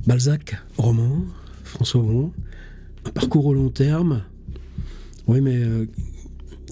Balzac, roman, François Bon, un parcours au long terme. Oui, mais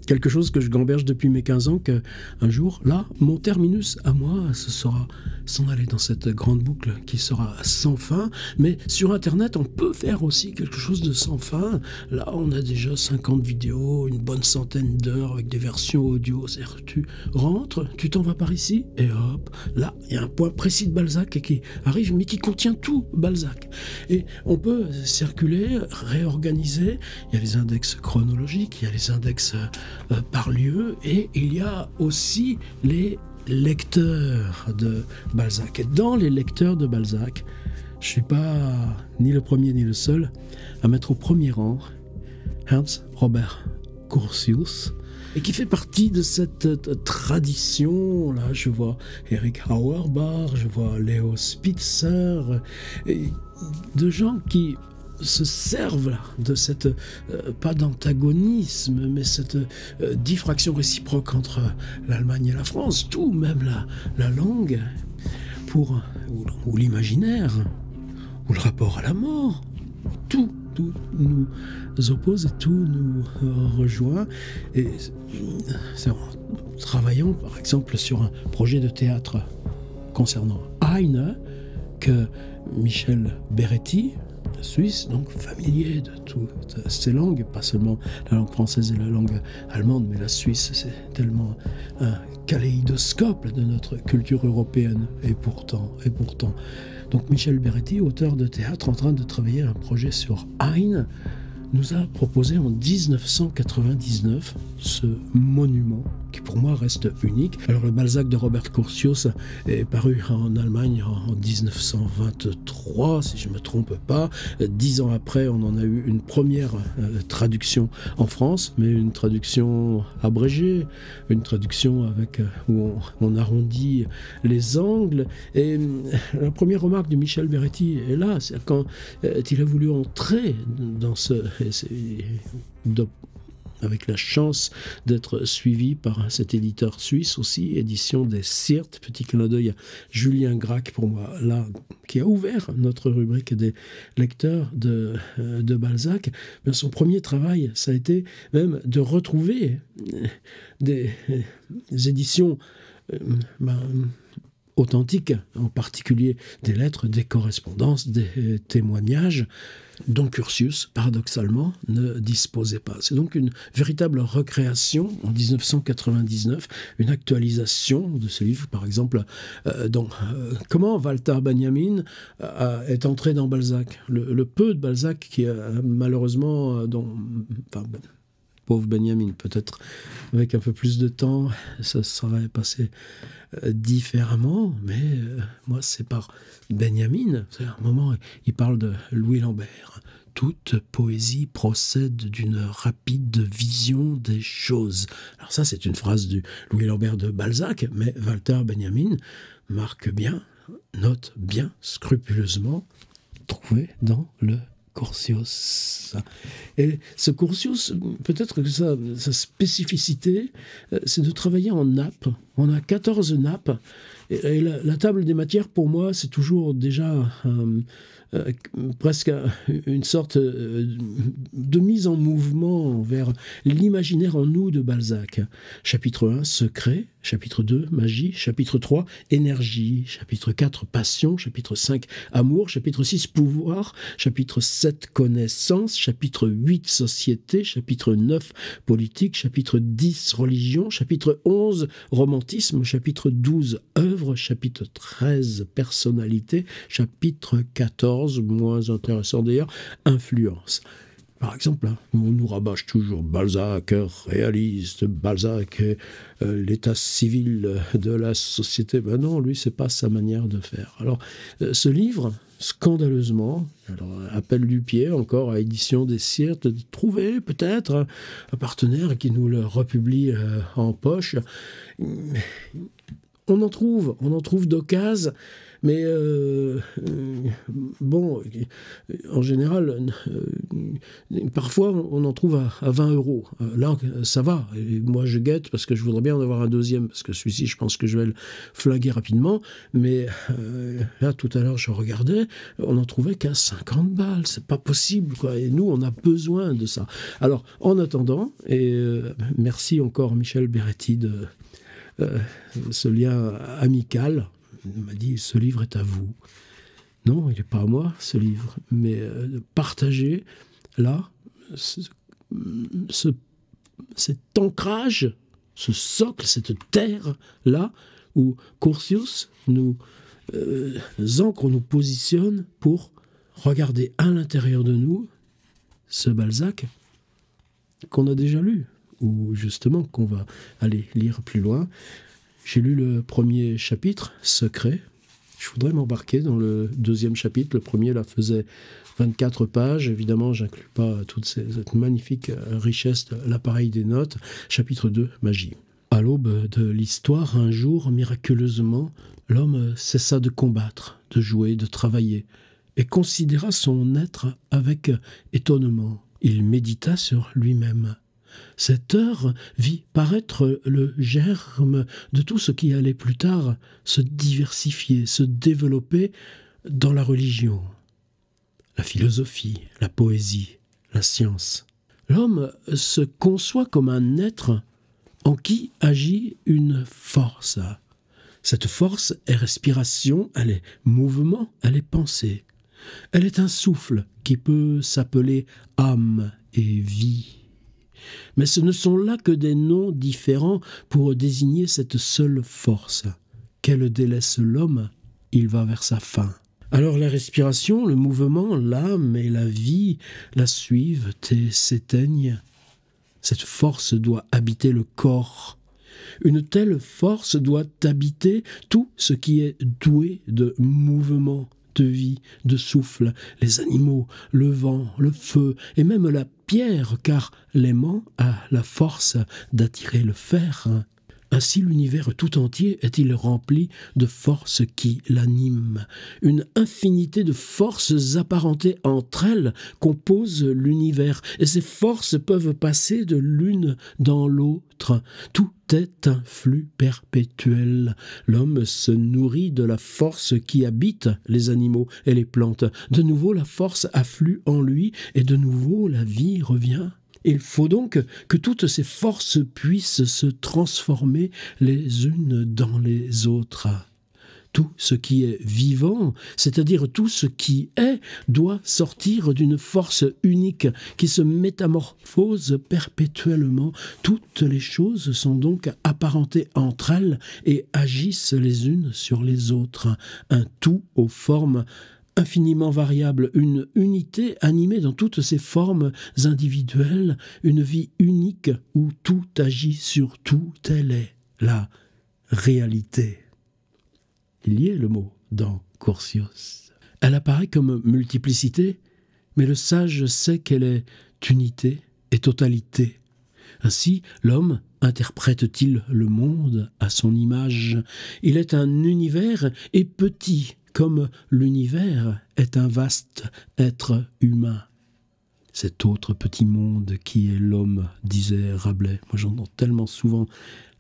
quelque chose que je gamberge depuis mes 15 ans, qu'un jour, là, mon terminus à moi, ce sera s'en aller dans cette grande boucle qui sera sans fin. Mais sur Internet, on peut faire aussi quelque chose de sans fin. Là, on a déjà 50 vidéos, une bonne centaine d'heures avec des versions audio. C'est-à-dire, tu rentres, tu t'en vas par ici, et hop, là, il y a un point précis de Balzac qui arrive, mais qui contient tout Balzac. Et on peut circuler, réorganiser. Il y a les index chronologiques, il y a les index par lieu, et il y a aussi les lecteurs de Balzac. Et dans les lecteurs de Balzac, je ne suis pas ni le premier ni le seul à mettre au premier rang Hans Robert Curtius, et qui fait partie de cette tradition. Là, je vois Erich Auerbach, je vois Leo Spitzer, et de gens qui se servent là, de cette, pas d'antagonisme, mais cette diffraction réciproque entre l'Allemagne et la France, tout, même la langue, ou l'imaginaire, ou le rapport à la mort, tout nous oppose et tout nous rejoint. Et en travaillant par exemple sur un projet de théâtre concernant Heine, que Michel Beretti, Suisse, donc familier de toutes ces langues, pas seulement la langue française et la langue allemande, mais la Suisse, c'est tellement un kaléidoscope de notre culture européenne, et pourtant. Donc Michel Beretti, auteur de théâtre, en train de travailler un projet sur Heine, nous a proposé en 1999 ce monument qui pour moi reste unique. Alors le Balzac de Robert Curtius est paru en Allemagne en 1923, si je ne me trompe pas. 10 ans après, on en a eu une première traduction en France, mais une traduction abrégée, une traduction où on arrondit les angles. Et la première remarque de Michel Beretti est là, c'est quand il a voulu entrer dans avec la chance d'être suivi par cet éditeur suisse aussi, édition des Syrtes, petit clin d'œil à Julien Gracq pour moi, là, qui a ouvert notre rubrique des lecteurs de Balzac. Mais son premier travail, ça a été même de retrouver des éditions authentiques, en particulier des lettres, des correspondances, des témoignages dont Curtius, paradoxalement, ne disposait pas. C'est donc une véritable recréation en 1999, une actualisation de ce livre, par exemple, comment Walter Benjamin est entré dans Balzac. Le peu de Balzac qui a malheureusement... pauvre Benjamin, peut-être avec un peu plus de temps, ça serait passé différemment, mais moi c'est par Benjamin. C'est un moment, il parle de Louis Lambert. Toute poésie procède d'une rapide vision des choses. Alors ça, c'est une phrase du Louis Lambert de Balzac, mais Walter Benjamin note bien scrupuleusement, trouvé dans le Curtius. Et ce Curtius, peut-être que sa spécificité, c'est de travailler en nappes. On a 14 nappes. Et la table des matières, pour moi, c'est toujours déjà presque une sorte de mise en mouvement vers l'imaginaire en nous de Balzac. Chapitre 1, secret. Chapitre 2, magie. Chapitre 3, énergie. Chapitre 4, passion. Chapitre 5, amour. Chapitre 6, pouvoir. Chapitre 7, connaissance. Chapitre 8, société. Chapitre 9, politique. Chapitre 10, religion. Chapitre 11, romantisme. Chapitre 12, œuvre. Chapitre 13, personnalité. Chapitre 14, moins intéressant d'ailleurs, influence. Par exemple, on nous rabâche toujours Balzac, réaliste, Balzac, l'état civil de la société. Ben non, lui, c'est pas sa manière de faire. Alors, ce livre, scandaleusement, appel du pied encore à Édition des Syrtes, de trouver peut-être un partenaire qui nous le republie en poche. On en trouve d'occasion, Mais bon, en général, parfois on en trouve à 20 €. Là, ça va. Et moi, je guette parce que je voudrais bien en avoir un deuxième, parce que celui-ci, je pense que je vais le flinguer rapidement. Mais là, tout à l'heure, je regardais, on n'en trouvait qu'à 50 balles. C'est pas possible, quoi. Et nous, on a besoin de ça. Alors, en attendant, et merci encore Michel Beretti de ce lien amical. Il m'a dit, ce livre est à vous. Non, il n'est pas à moi, ce livre. Mais partagez, là, cet ancrage, ce socle, cette terre-là, où Curtius nous ancre, nous positionne pour regarder à l'intérieur de nous ce Balzac qu'on a déjà lu, ou justement qu'on va aller lire plus loin. J'ai lu le premier chapitre, Secret. Je voudrais m'embarquer dans le deuxième chapitre. Le premier, là, faisait 24 pages. Évidemment, j'inclus pas toute cette magnifique richesse de l'appareil des notes. Chapitre 2, Magie. À l'aube de l'histoire, un jour, miraculeusement, l'homme cessa de combattre, de jouer, de travailler, et considéra son être avec étonnement. Il médita sur lui-même. Cette heure vit paraître le germe de tout ce qui allait plus tard se diversifier, se développer dans la religion, la philosophie, la poésie, la science. L'homme se conçoit comme un être en qui agit une force. Cette force est respiration, elle est mouvement, elle est pensée. Elle est un souffle qui peut s'appeler âme et vie. Mais ce ne sont là que des noms différents pour désigner cette seule force. Qu'elle délaisse l'homme, il va vers sa fin. Alors la respiration, le mouvement, l'âme et la vie la suivent et s'éteignent. Cette force doit habiter le corps. Une telle force doit habiter tout ce qui est doué de mouvement, de vie, de souffle, les animaux, le vent, le feu et même la pierre, car l'aimant a la force d'attirer le fer. Ainsi l'univers tout entier est-il rempli de forces qui l'animent. Une infinité de forces apparentées entre elles composent l'univers, et ces forces peuvent passer de l'une dans l'autre. Tout est un flux perpétuel. L'homme se nourrit de la force qui habite les animaux et les plantes. De nouveau, la force afflue en lui, et de nouveau, la vie revient. Il faut donc que toutes ces forces puissent se transformer les unes dans les autres. Tout ce qui est vivant, c'est-à-dire tout ce qui est, doit sortir d'une force unique qui se métamorphose perpétuellement. Toutes les choses sont donc apparentées entre elles et agissent les unes sur les autres. Un tout aux formes infiniment variable, une unité animée dans toutes ses formes individuelles, une vie unique où tout agit sur tout, telle est la réalité. Il y est le mot dans Curtius. Elle apparaît comme multiplicité, mais le sage sait qu'elle est unité et totalité. Ainsi, l'homme interprète-t-il le monde à son image. Il est un univers et petit, comme l'univers est un vaste être humain. Cet autre petit monde qui est l'homme, disait Rabelais. Moi j'entends tellement souvent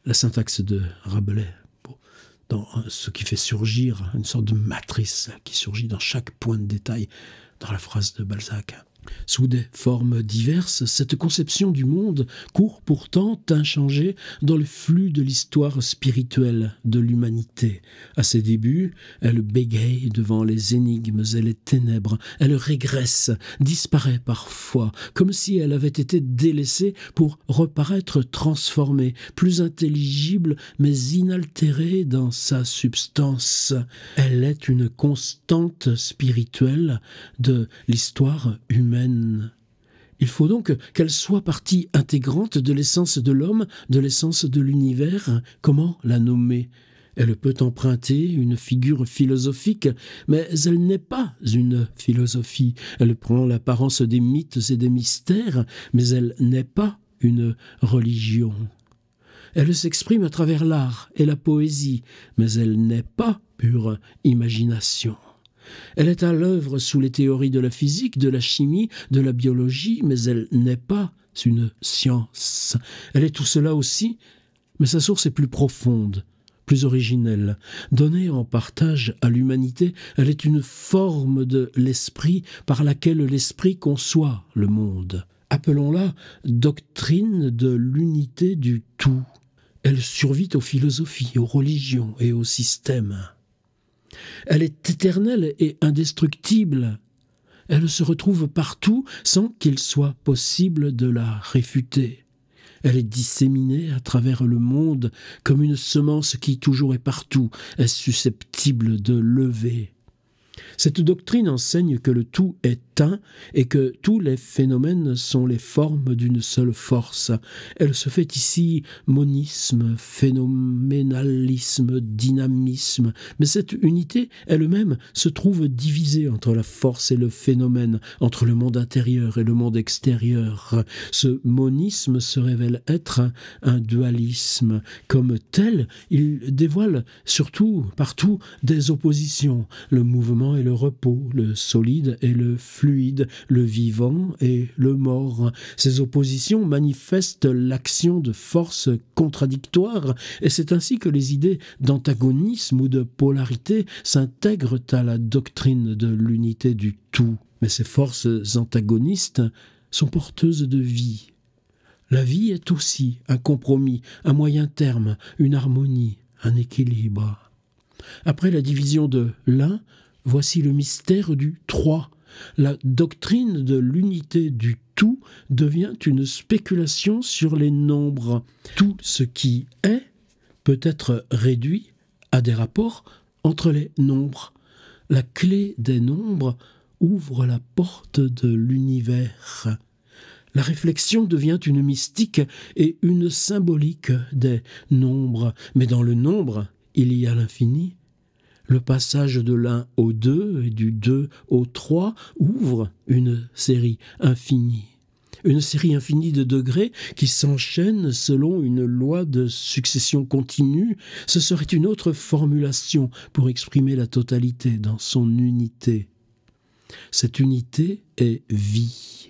la syntaxe de Rabelais, dans ce qui fait surgir une sorte de matrice qui surgit dans chaque point de détail dans la phrase de Balzac. Sous des formes diverses, cette conception du monde court pourtant inchangée dans le flux de l'histoire spirituelle de l'humanité. À ses débuts, elle bégaye devant les énigmes et les ténèbres. Elle régresse, disparaît parfois, comme si elle avait été délaissée pour reparaître transformée, plus intelligible mais inaltérée dans sa substance. Elle est une constante spirituelle de l'histoire humaine. Il faut donc qu'elle soit partie intégrante de l'essence de l'homme, de l'essence de l'univers. Comment la nommer ? Elle peut emprunter une figure philosophique, mais elle n'est pas une philosophie. Elle prend l'apparence des mythes et des mystères, mais elle n'est pas une religion. Elle s'exprime à travers l'art et la poésie, mais elle n'est pas pure imagination. Elle est à l'œuvre sous les théories de la physique, de la chimie, de la biologie, mais elle n'est pas une science. Elle est tout cela aussi, mais sa source est plus profonde, plus originelle. Donnée en partage à l'humanité, elle est une forme de l'esprit par laquelle l'esprit conçoit le monde. Appelons-la doctrine de l'unité du tout. Elle survit aux philosophies, aux religions et aux systèmes. Elle est éternelle et indestructible. Elle se retrouve partout sans qu'il soit possible de la réfuter. Elle est disséminée à travers le monde comme une semence qui toujours est partout, est susceptible de lever. Cette doctrine enseigne que le tout est un et que tous les phénomènes sont les formes d'une seule force. Elle se fait ici monisme, phénoménalisme, dynamisme, mais cette unité elle-même se trouve divisée entre la force et le phénomène, entre le monde intérieur et le monde extérieur. Ce monisme se révèle être un dualisme. Comme tel, il dévoile surtout, partout, des oppositions, le mouvement et le repos, le solide et le fluide, le vivant et le mort. Ces oppositions manifestent l'action de forces contradictoires et c'est ainsi que les idées d'antagonisme ou de polarité s'intègrent à la doctrine de l'unité du tout. Mais ces forces antagonistes sont porteuses de vie. La vie est aussi un compromis, un moyen terme, une harmonie, un équilibre. Après la division de l'un, voici le mystère du trois. La doctrine de l'unité du tout devient une spéculation sur les nombres. Tout ce qui est peut être réduit à des rapports entre les nombres. La clé des nombres ouvre la porte de l'univers. La réflexion devient une mystique et une symbolique des nombres. Mais dans le nombre, il y a l'infini. Le passage de l'un au 2 et du 2 au 3 ouvre une série infinie. Une série infinie de degrés qui s'enchaînent selon une loi de succession continue. Ce serait une autre formulation pour exprimer la totalité dans son unité. Cette unité est vie.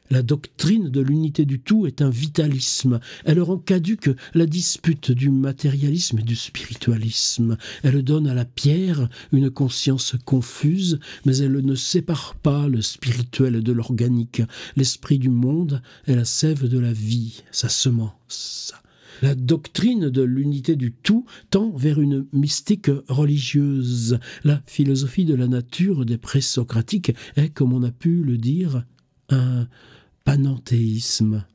La doctrine de l'unité du tout est un vitalisme. Elle rend caduque la dispute du matérialisme et du spiritualisme. Elle donne à la pierre une conscience confuse, mais elle ne sépare pas le spirituel de l'organique. L'esprit du monde est la sève de la vie, sa semence. La doctrine de l'unité du tout tend vers une mystique religieuse. La philosophie de la nature des présocratiques est, comme on a pu le dire, un panenthéisme.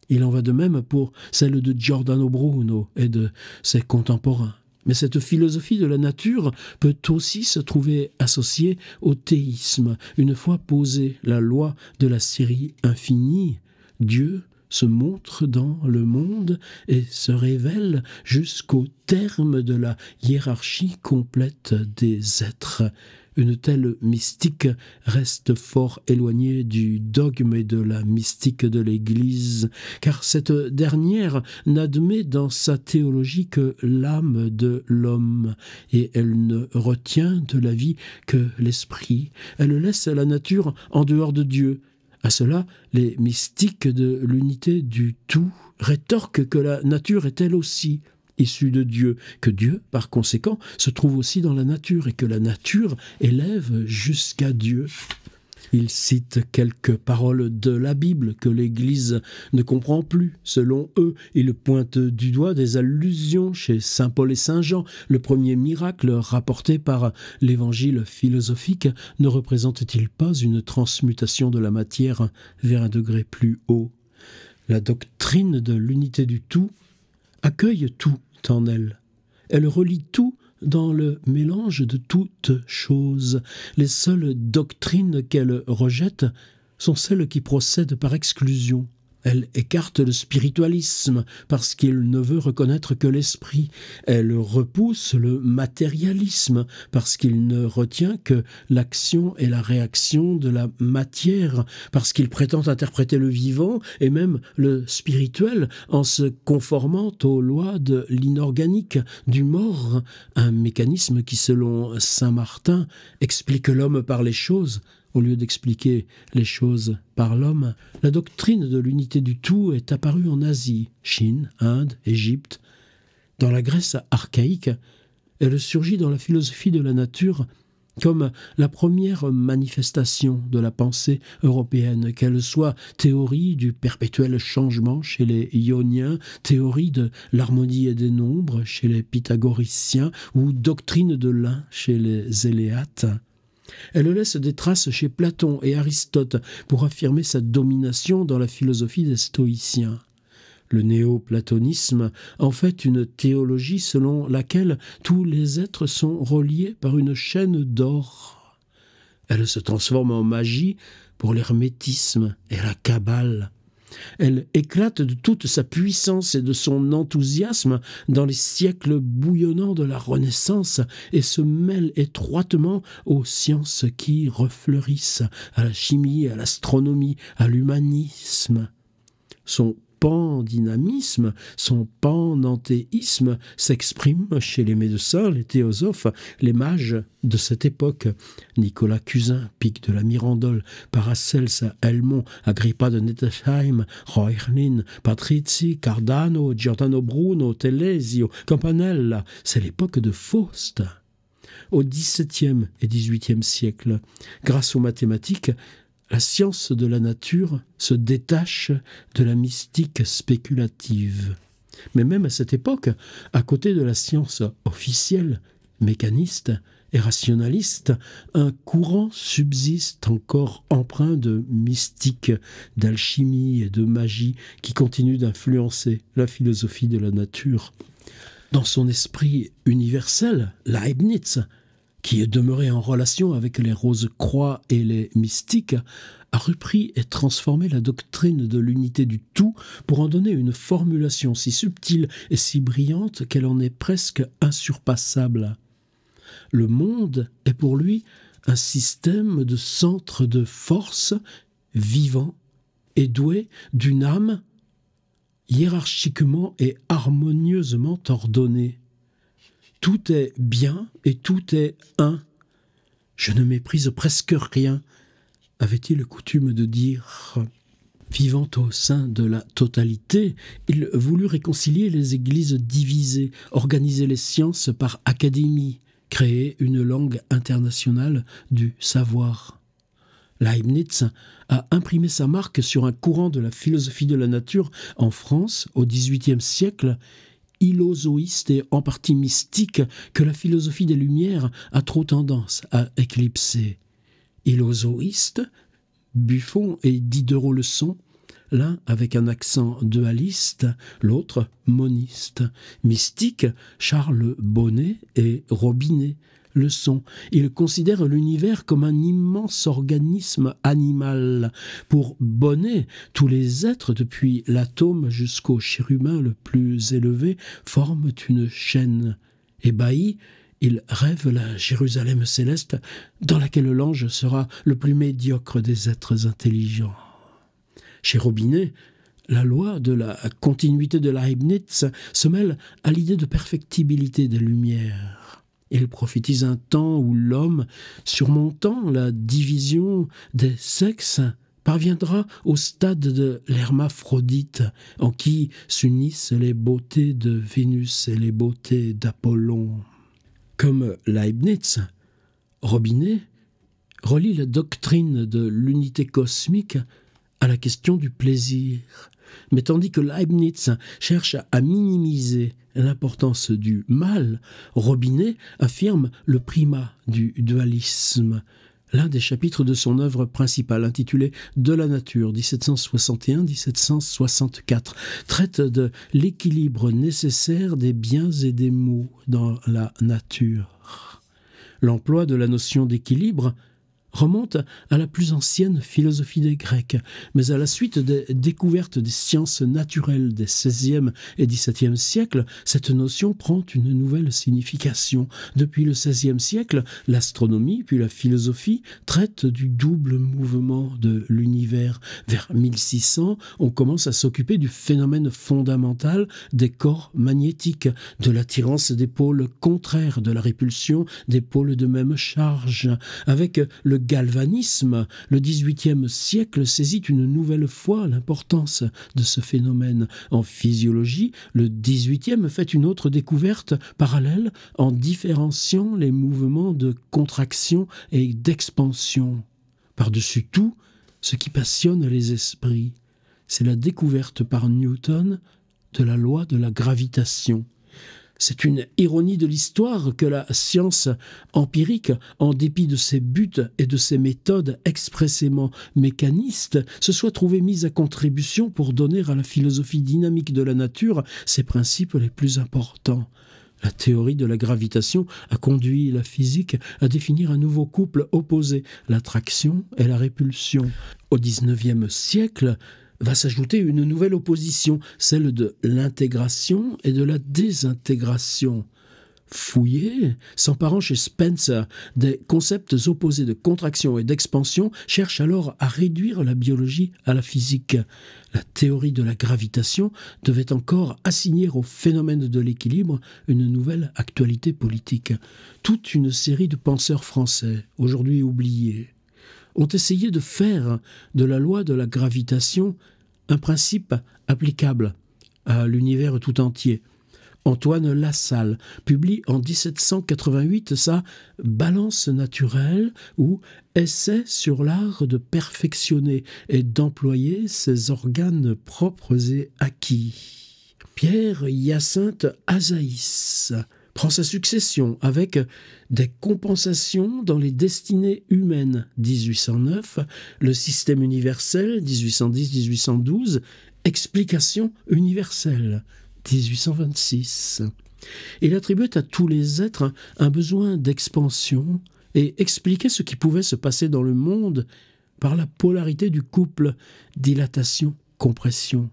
Il en va de même pour celle de Giordano Bruno et de ses contemporains. Mais cette philosophie de la nature peut aussi se trouver associée au théisme. Une fois posée la loi de la série infinie, Dieu se montre dans le monde et se révèle jusqu'au terme de la hiérarchie complète des êtres. Une telle mystique reste fort éloignée du dogme et de la mystique de l'Église, car cette dernière n'admet dans sa théologie que l'âme de l'homme, et elle ne retient de la vie que l'esprit. Elle laisse la nature en dehors de Dieu. À cela, les mystiques de l'unité du tout rétorquent que la nature est elle aussi issue de Dieu, que Dieu, par conséquent, se trouve aussi dans la nature et que la nature élève jusqu'à Dieu. Il cite quelques paroles de la Bible que l'Église ne comprend plus. Selon eux, il pointe du doigt des allusions chez saint Paul et saint Jean. Le premier miracle rapporté par l'évangile philosophique ne représente-t-il pas une transmutation de la matière vers un degré plus haut? La doctrine de l'unité du tout accueille tout en elle. Elle relie tout dans le mélange de toutes choses. Les seules doctrines qu'elle rejette sont celles qui procèdent par exclusion, Elle écarte le spiritualisme parce qu'il ne veut reconnaître que l'esprit. Elle repousse le matérialisme parce qu'il ne retient que l'action et la réaction de la matière, parce qu'il prétend interpréter le vivant et même le spirituel en se conformant aux lois de l'inorganique, du mort, un mécanisme qui, selon saint Martin, explique l'homme par les choses, au lieu d'expliquer les choses par l'homme. La doctrine de l'unité du tout est apparue en Asie, Chine, Inde, Égypte. Dans la Grèce archaïque, elle surgit dans la philosophie de la nature comme la première manifestation de la pensée européenne, qu'elle soit théorie du perpétuel changement chez les Ioniens, théorie de l'harmonie et des nombres chez les pythagoriciens, ou doctrine de l'un chez les Éléates. Elle laisse des traces chez Platon et Aristote pour affirmer sa domination dans la philosophie des stoïciens. Le néo-platonisme en fait une théologie selon laquelle tous les êtres sont reliés par une chaîne d'or. Elle se transforme en magie pour l'hermétisme et la kabbale. Elle éclate de toute sa puissance et de son enthousiasme dans les siècles bouillonnants de la Renaissance et se mêle étroitement aux sciences qui refleurissent, à la chimie, à l'astronomie, à l'humanisme. Son pandynamisme, son panenthéisme s'exprime chez les médecins, les théosophes, les mages de cette époque. Nicolas Cusin, Pic de la Mirandole, Paracels, Helmont, Agrippa de Nettesheim, Reuchlin, Patrizzi, Cardano, Giordano Bruno, Telesio, Campanella, c'est l'époque de Faust. Au XVIIe et XVIIIe siècle, grâce aux mathématiques, la science de la nature se détache de la mystique spéculative. Mais même à cette époque, à côté de la science officielle, mécaniste et rationaliste, un courant subsiste encore empreint de mystique, d'alchimie et de magie qui continue d'influencer la philosophie de la nature. Dans son esprit universel, Leibniz, qui est demeuré en relation avec les Rose-Croix et les mystiques, a repris et transformé la doctrine de l'unité du tout pour en donner une formulation si subtile et si brillante qu'elle en est presque insurpassable. Le monde est pour lui un système de centres de force vivant et doué d'une âme hiérarchiquement et harmonieusement ordonnée. Tout est bien et tout est un. Je ne méprise presque rien, avait-il coutume de dire. Vivant au sein de la totalité, il voulut réconcilier les églises divisées, organiser les sciences par académie, créer une langue internationale du savoir. Leibniz a imprimé sa marque sur un courant de la philosophie de la nature en France au XVIIIe siècle, illozoïste et en partie mystique que la philosophie des Lumières a trop tendance à éclipser. Illozoïste, Buffon et Diderot le sont, l'un avec un accent dualiste, l'autre moniste. Mystique, Charles Bonnet et Robinet le sont. Ils considèrent l'univers comme un immense organisme animal. Pour Bonnet, tous les êtres, depuis l'atome jusqu'au chérubin le plus élevé, forment une chaîne. Ébahi, il rêve la Jérusalem céleste dans laquelle l'ange sera le plus médiocre des êtres intelligents. Chez Robinet, la loi de la continuité de Leibniz se mêle à l'idée de perfectibilité des Lumières. Il prophétise un temps où l'homme, surmontant la division des sexes, parviendra au stade de l'hermaphrodite, en qui s'unissent les beautés de Vénus et les beautés d'Apollon. Comme Leibniz, Robinet relie la doctrine de l'unité cosmique à la question du plaisir. Mais tandis que Leibniz cherche à minimiser l'importance du mal, Robinet affirme le primat du dualisme. L'un des chapitres de son œuvre principale, intitulé « De la nature » 1761-1764, traite de l'équilibre nécessaire des biens et des maux dans la nature. L'emploi de la notion d'équilibre remonte à la plus ancienne philosophie des Grecs, mais à la suite des découvertes des sciences naturelles des XVIe et XVIIe siècles, cette notion prend une nouvelle signification. Depuis le XVIe siècle, l'astronomie puis la philosophie traitent du double mouvement de l'univers. Vers 1600, on commence à s'occuper du phénomène fondamental des corps magnétiques, de l'attirance des pôles contraires, de la répulsion des pôles de même charge. Avec le galvanisme, le XVIIIe siècle saisit une nouvelle fois l'importance de ce phénomène. En physiologie, le XVIIIe fait une autre découverte parallèle en différenciant les mouvements de contraction et d'expansion. Par-dessus tout, ce qui passionne les esprits, c'est la découverte par Newton de la loi de la gravitation. C'est une ironie de l'histoire que la science empirique, en dépit de ses buts et de ses méthodes expressément mécanistes, se soit trouvée mise à contribution pour donner à la philosophie dynamique de la nature ses principes les plus importants. La théorie de la gravitation a conduit la physique à définir un nouveau couple opposé, l'attraction et la répulsion. Au XIXe siècle, va s'ajouter une nouvelle opposition, celle de l'intégration et de la désintégration. Fouillé, s'emparant chez Spencer des concepts opposés de contraction et d'expansion, cherche alors à réduire la biologie à la physique. La théorie de la gravitation devait encore assigner au phénomène de l'équilibre une nouvelle actualité politique. Toute une série de penseurs français, aujourd'hui oubliés, ont essayé de faire de la loi de la gravitation un principe applicable à l'univers tout entier. Antoine Lassalle publie en 1788 sa « Balance naturelle » ou « Essai sur l'art de perfectionner et d'employer ses organes propres et acquis ». Pierre-Hyacinthe Azaïs prend sa succession avec des compensations dans les destinées humaines 1809, le système universel 1810-1812, explication universelle 1826. Il attribuait à tous les êtres un besoin d'expansion et expliquait ce qui pouvait se passer dans le monde par la polarité du couple dilatation-compression.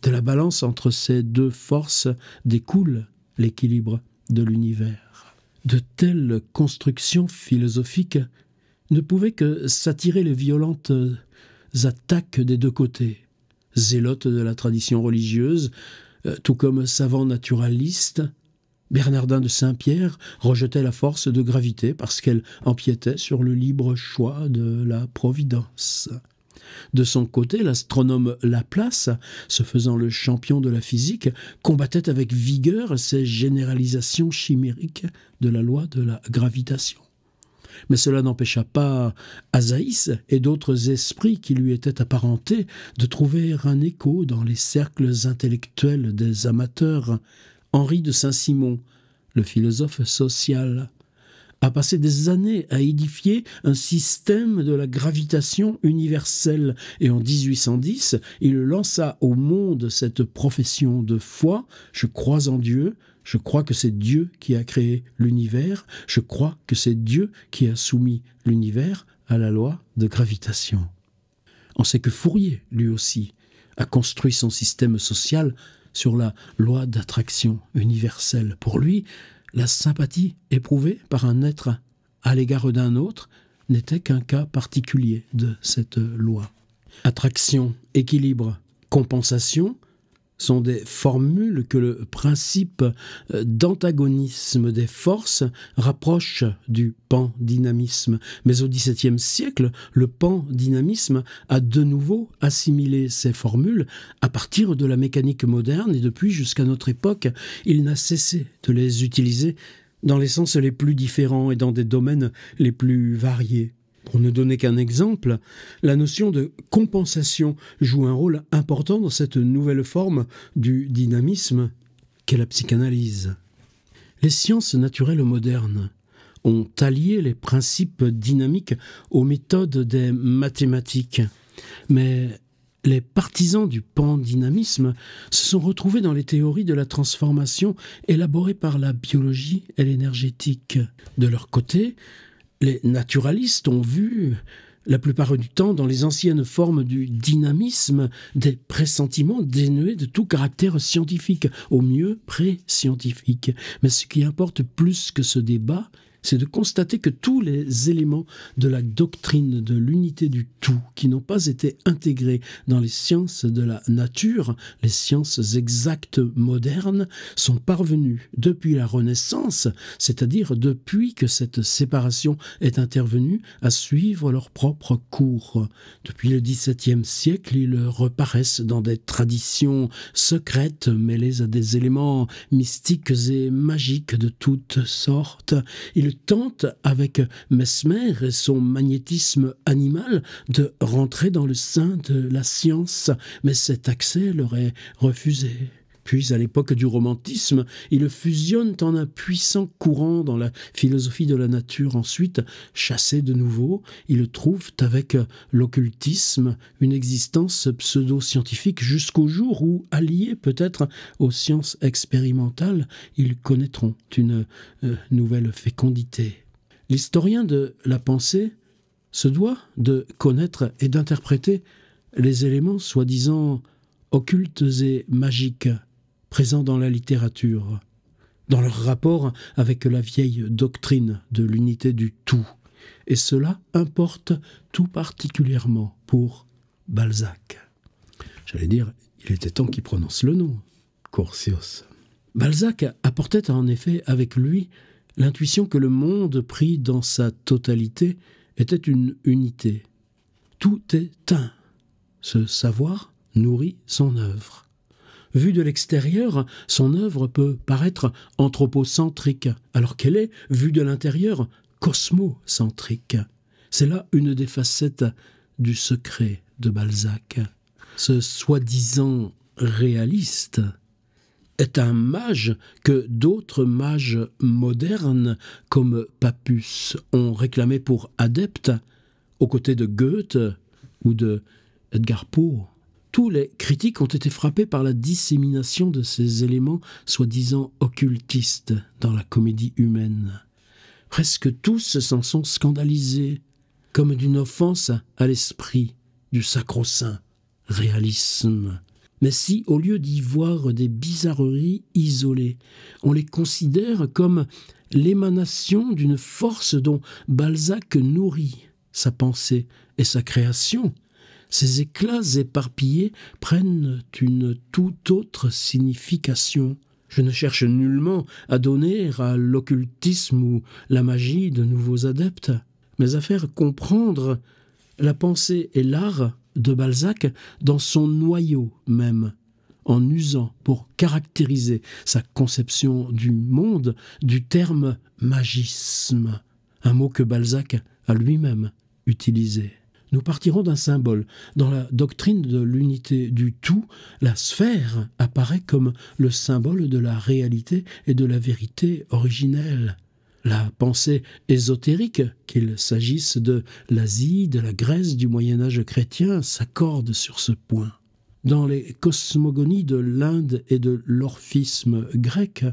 De la balance entre ces deux forces découle l'équilibre de l'univers. De telles constructions philosophiques ne pouvaient que s'attirer les violentes attaques des deux côtés. Zélotes de la tradition religieuse, tout comme savants naturalistes, Bernardin de Saint-Pierre rejetait la force de gravité parce qu'elle empiétait sur le libre choix de la Providence. De son côté, l'astronome Laplace, se faisant le champion de la physique, combattait avec vigueur ces généralisations chimériques de la loi de la gravitation. Mais cela n'empêcha pas Azaïs et d'autres esprits qui lui étaient apparentés de trouver un écho dans les cercles intellectuels des amateurs. Henri de Saint-Simon, le philosophe social, a passé des années à édifier un système de la gravitation universelle et en 1810, il lança au monde cette profession de foi « Je crois en Dieu ». Je crois que c'est Dieu qui a créé l'univers. Je crois que c'est Dieu qui a soumis l'univers à la loi de gravitation. On sait que Fourier, lui aussi, a construit son système social sur la loi d'attraction universelle. Pour lui, la sympathie éprouvée par un être à l'égard d'un autre n'était qu'un cas particulier de cette loi. Attraction, équilibre, compensation sont des formules que le principe d'antagonisme des forces rapproche du pandynamisme. Mais au XVIIe siècle, le pandynamisme a de nouveau assimilé ces formules à partir de la mécanique moderne et depuis jusqu'à notre époque, il n'a cessé de les utiliser dans les sens les plus différents et dans des domaines les plus variés. Pour ne donner qu'un exemple, la notion de compensation joue un rôle important dans cette nouvelle forme du dynamisme qu'est la psychanalyse. Les sciences naturelles modernes ont allié les principes dynamiques aux méthodes des mathématiques, mais les partisans du pandynamisme se sont retrouvés dans les théories de la transformation élaborées par la biologie et l'énergétique. De leur côté, les naturalistes ont vu, la plupart du temps, dans les anciennes formes du dynamisme, des pressentiments dénués de tout caractère scientifique, au mieux pré-scientifique. Mais ce qui importe plus que ce débat, c'est de constater que tous les éléments de la doctrine de l'unité du tout, qui n'ont pas été intégrés dans les sciences de la nature, les sciences exactes modernes, sont parvenus depuis la Renaissance, c'est-à-dire depuis que cette séparation est intervenue, à suivre leur propre cours. Depuis le XVIIe siècle, ils reparaissent dans des traditions secrètes mêlées à des éléments mystiques et magiques de toutes sortes. Ils tentent, avec Mesmer et son magnétisme animal, de rentrer dans le sein de la science, mais cet accès leur est refusé. Puis, à l'époque du romantisme, ils fusionnent en un puissant courant dans la philosophie de la nature. Ensuite, chassés de nouveau, ils trouvent avec l'occultisme une existence pseudo-scientifique jusqu'au jour où, alliés peut-être aux sciences expérimentales, ils connaîtront une nouvelle fécondité. L'historien de la pensée se doit de connaître et d'interpréter les éléments soi-disant occultes et magiques présents dans la littérature, dans leur rapport avec la vieille doctrine de l'unité du tout. Et cela importe tout particulièrement pour Balzac. J'allais dire, il était temps qu'il prononce le nom, Curtius. Balzac apportait en effet avec lui l'intuition que le monde pris dans sa totalité était une unité. Tout est un. Ce savoir nourrit son œuvre. Vue de l'extérieur, son œuvre peut paraître anthropocentrique, alors qu'elle est, vue de l'intérieur, cosmocentrique. C'est là une des facettes du secret de Balzac. Ce soi-disant réaliste est un mage que d'autres mages modernes, comme Papus, ont réclamé pour adepte, aux côtés de Goethe ou de Edgar Poe. Tous les critiques ont été frappés par la dissémination de ces éléments soi-disant occultistes dans la comédie humaine. Presque tous s'en sont scandalisés, comme d'une offense à l'esprit du sacro-saint réalisme. Mais si, au lieu d'y voir des bizarreries isolées, on les considère comme l'émanation d'une force dont Balzac nourrit sa pensée et sa création, ces éclats éparpillés prennent une toute autre signification. Je ne cherche nullement à donner à l'occultisme ou la magie de nouveaux adeptes, mais à faire comprendre la pensée et l'art de Balzac dans son noyau même, en usant pour caractériser sa conception du monde du terme magisme, un mot que Balzac a lui-même utilisé. Nous partirons d'un symbole. Dans la doctrine de l'unité du tout, la sphère apparaît comme le symbole de la réalité et de la vérité originelle. La pensée ésotérique, qu'il s'agisse de l'Asie, de la Grèce, du Moyen-Âge chrétien, s'accorde sur ce point. Dans les cosmogonies de l'Inde et de l'orphisme grec,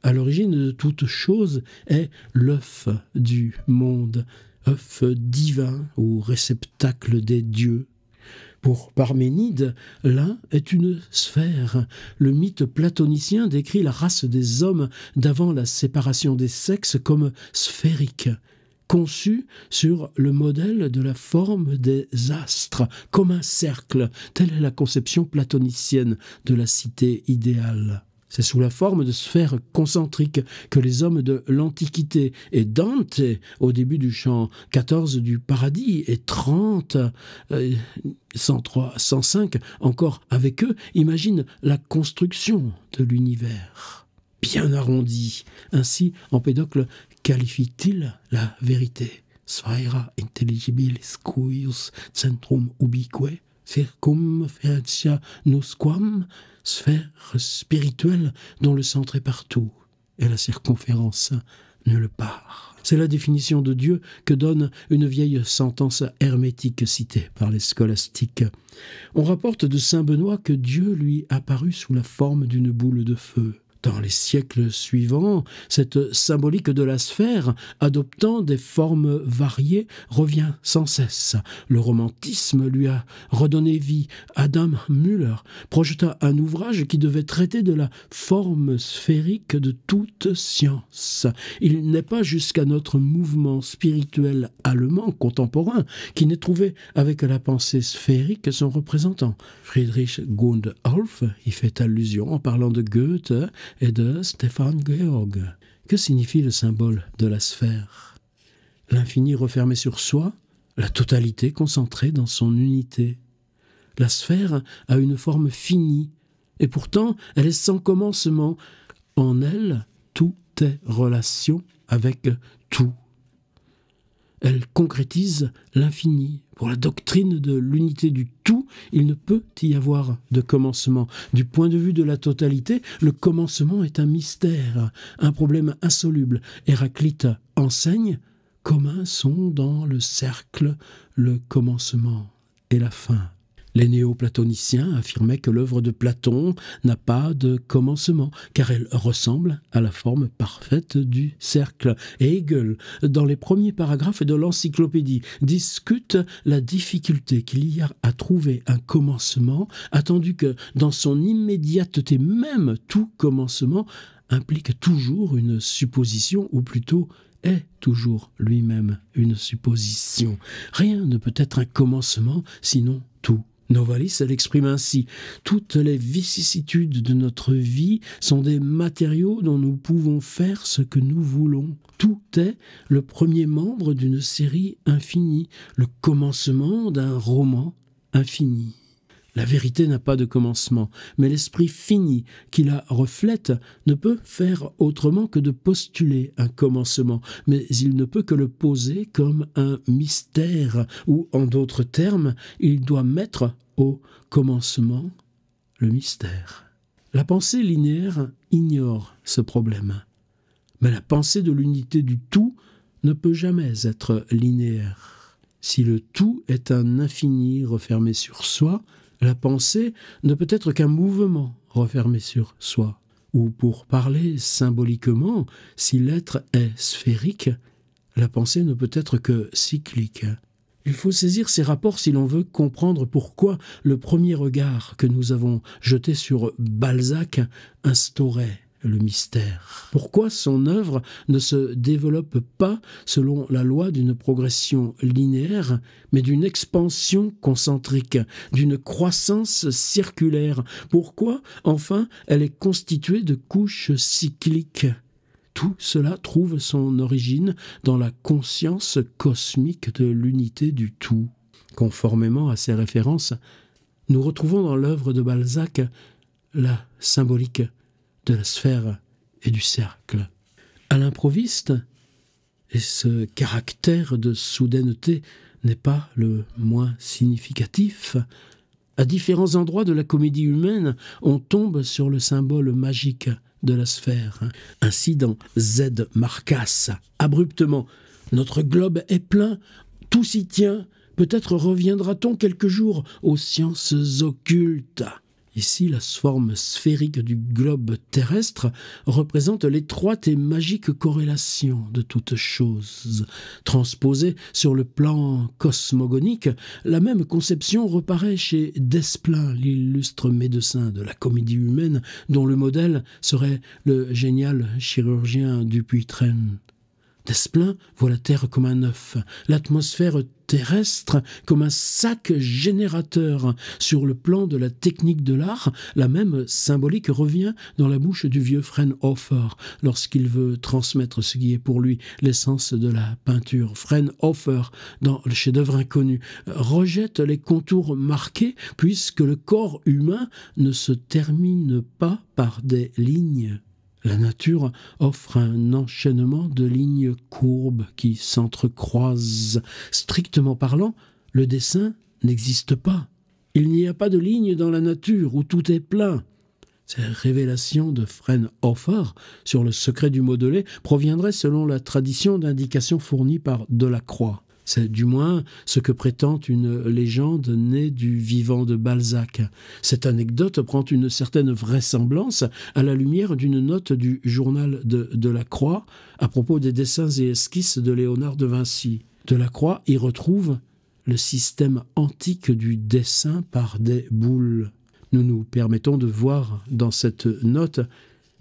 à l'origine de toute chose est l'œuf du monde, œuf divin ou réceptacle des dieux. Pour Parménide, l'un est une sphère. Le mythe platonicien décrit la race des hommes d'avant la séparation des sexes comme sphérique, conçue sur le modèle de la forme des astres, comme un cercle. Telle est la conception platonicienne de la cité idéale. C'est sous la forme de sphères concentriques que les hommes de l'Antiquité et Dante, au début du chant 14 du Paradis, et 30, 103, 105, encore avec eux, imaginent la construction de l'univers. Bien arrondi. Ainsi, Empédocle qualifie-t-il la vérité. Sphera intelligibilis cuius centrum ubique circumferentia nusquam, sphère spirituelle dont le centre est partout et la circonférence nulle part. C'est la définition de Dieu que donne une vieille sentence hermétique citée par les scolastiques. On rapporte de saint Benoît que Dieu lui apparut sous la forme d'une boule de feu. Dans les siècles suivants, cette symbolique de la sphère, adoptant des formes variées, revient sans cesse. Le romantisme lui a redonné vie. Adam Müller projeta un ouvrage qui devait traiter de la forme sphérique de toute science. Il n'est pas jusqu'à notre mouvement spirituel allemand contemporain qui n'ait trouvé avec la pensée sphérique son représentant. Friedrich Gundolf y fait allusion en parlant de Goethe et de Stefan Georg. Que signifie le symbole de la sphère? L'infini refermé sur soi, la totalité concentrée dans son unité. La sphère a une forme finie, et pourtant elle est sans commencement. En elle, tout est relation avec tout. Elle concrétise l'infini. Pour la doctrine de l'unité du tout, il ne peut y avoir de commencement. Du point de vue de la totalité, le commencement est un mystère, un problème insoluble. Héraclite enseigne « Communs sont dans le cercle le commencement et la fin ». Les néoplatoniciens affirmaient que l'œuvre de Platon n'a pas de commencement, car elle ressemble à la forme parfaite du cercle. Et Hegel, dans les premiers paragraphes de l'encyclopédie, discute la difficulté qu'il y a à trouver un commencement, attendu que dans son immédiateté même, tout commencement implique toujours une supposition, ou plutôt est toujours lui-même une supposition. Rien ne peut être un commencement, sinon tout. Novalis l'exprime ainsi: toutes les vicissitudes de notre vie sont des matériaux dont nous pouvons faire ce que nous voulons. Tout est le premier membre d'une série infinie, le commencement d'un roman infini. La vérité n'a pas de commencement, mais l'esprit fini qui la reflète ne peut faire autrement que de postuler un commencement, mais il ne peut que le poser comme un mystère, ou en d'autres termes, il doit mettre au commencement le mystère. La pensée linéaire ignore ce problème, mais la pensée de l'unité du tout ne peut jamais être linéaire. Si le tout est un infini refermé sur soi, la pensée ne peut être qu'un mouvement refermé sur soi. Ou pour parler symboliquement, si l'être est sphérique, la pensée ne peut être que cyclique. Il faut saisir ces rapports si l'on veut comprendre pourquoi le premier regard que nous avons jeté sur Balzac instaurait le mystère. Pourquoi son œuvre ne se développe pas selon la loi d'une progression linéaire, mais d'une expansion concentrique, d'une croissance circulaire? Pourquoi, enfin, elle est constituée de couches cycliques? Tout cela trouve son origine dans la conscience cosmique de l'unité du tout. Conformément à ces références, nous retrouvons dans l'œuvre de Balzac la symbolique de la sphère et du cercle. À l'improviste, et ce caractère de soudaineté n'est pas le moins significatif, à différents endroits de la comédie humaine, on tombe sur le symbole magique de la sphère. Ainsi dans Z Marcas, abruptement, notre globe est plein, tout s'y tient, peut-être reviendra-t-on quelque jour aux sciences occultes. Ici, la forme sphérique du globe terrestre représente l'étroite et magique corrélation de toutes choses. Transposée sur le plan cosmogonique, la même conception reparaît chez Desplein, l'illustre médecin de la comédie humaine, dont le modèle serait le génial chirurgien Dupuytren. Desplein voit la Terre comme un œuf, l'atmosphère terrestre comme un sac générateur. Sur le plan de la technique de l'art, la même symbolique revient dans la bouche du vieux Frauenhofer lorsqu'il veut transmettre ce qui est pour lui l'essence de la peinture. Frauenhofer, dans le chef-d'œuvre inconnu, rejette les contours marqués puisque le corps humain ne se termine pas par des lignes. La nature offre un enchaînement de lignes courbes qui s'entrecroisent. Strictement parlant, le dessin n'existe pas. Il n'y a pas de lignes dans la nature où tout est plein. Ces révélations de Frauenhofer sur le secret du modelé proviendraient selon la tradition d'indications fournies par Delacroix. C'est du moins ce que prétend une légende née du vivant de Balzac. Cette anecdote prend une certaine vraisemblance à la lumière d'une note du journal de Delacroix à propos des dessins et esquisses de Léonard de Vinci. Delacroix y retrouve le système antique du dessin par des boules. Nous nous permettons de voir dans cette note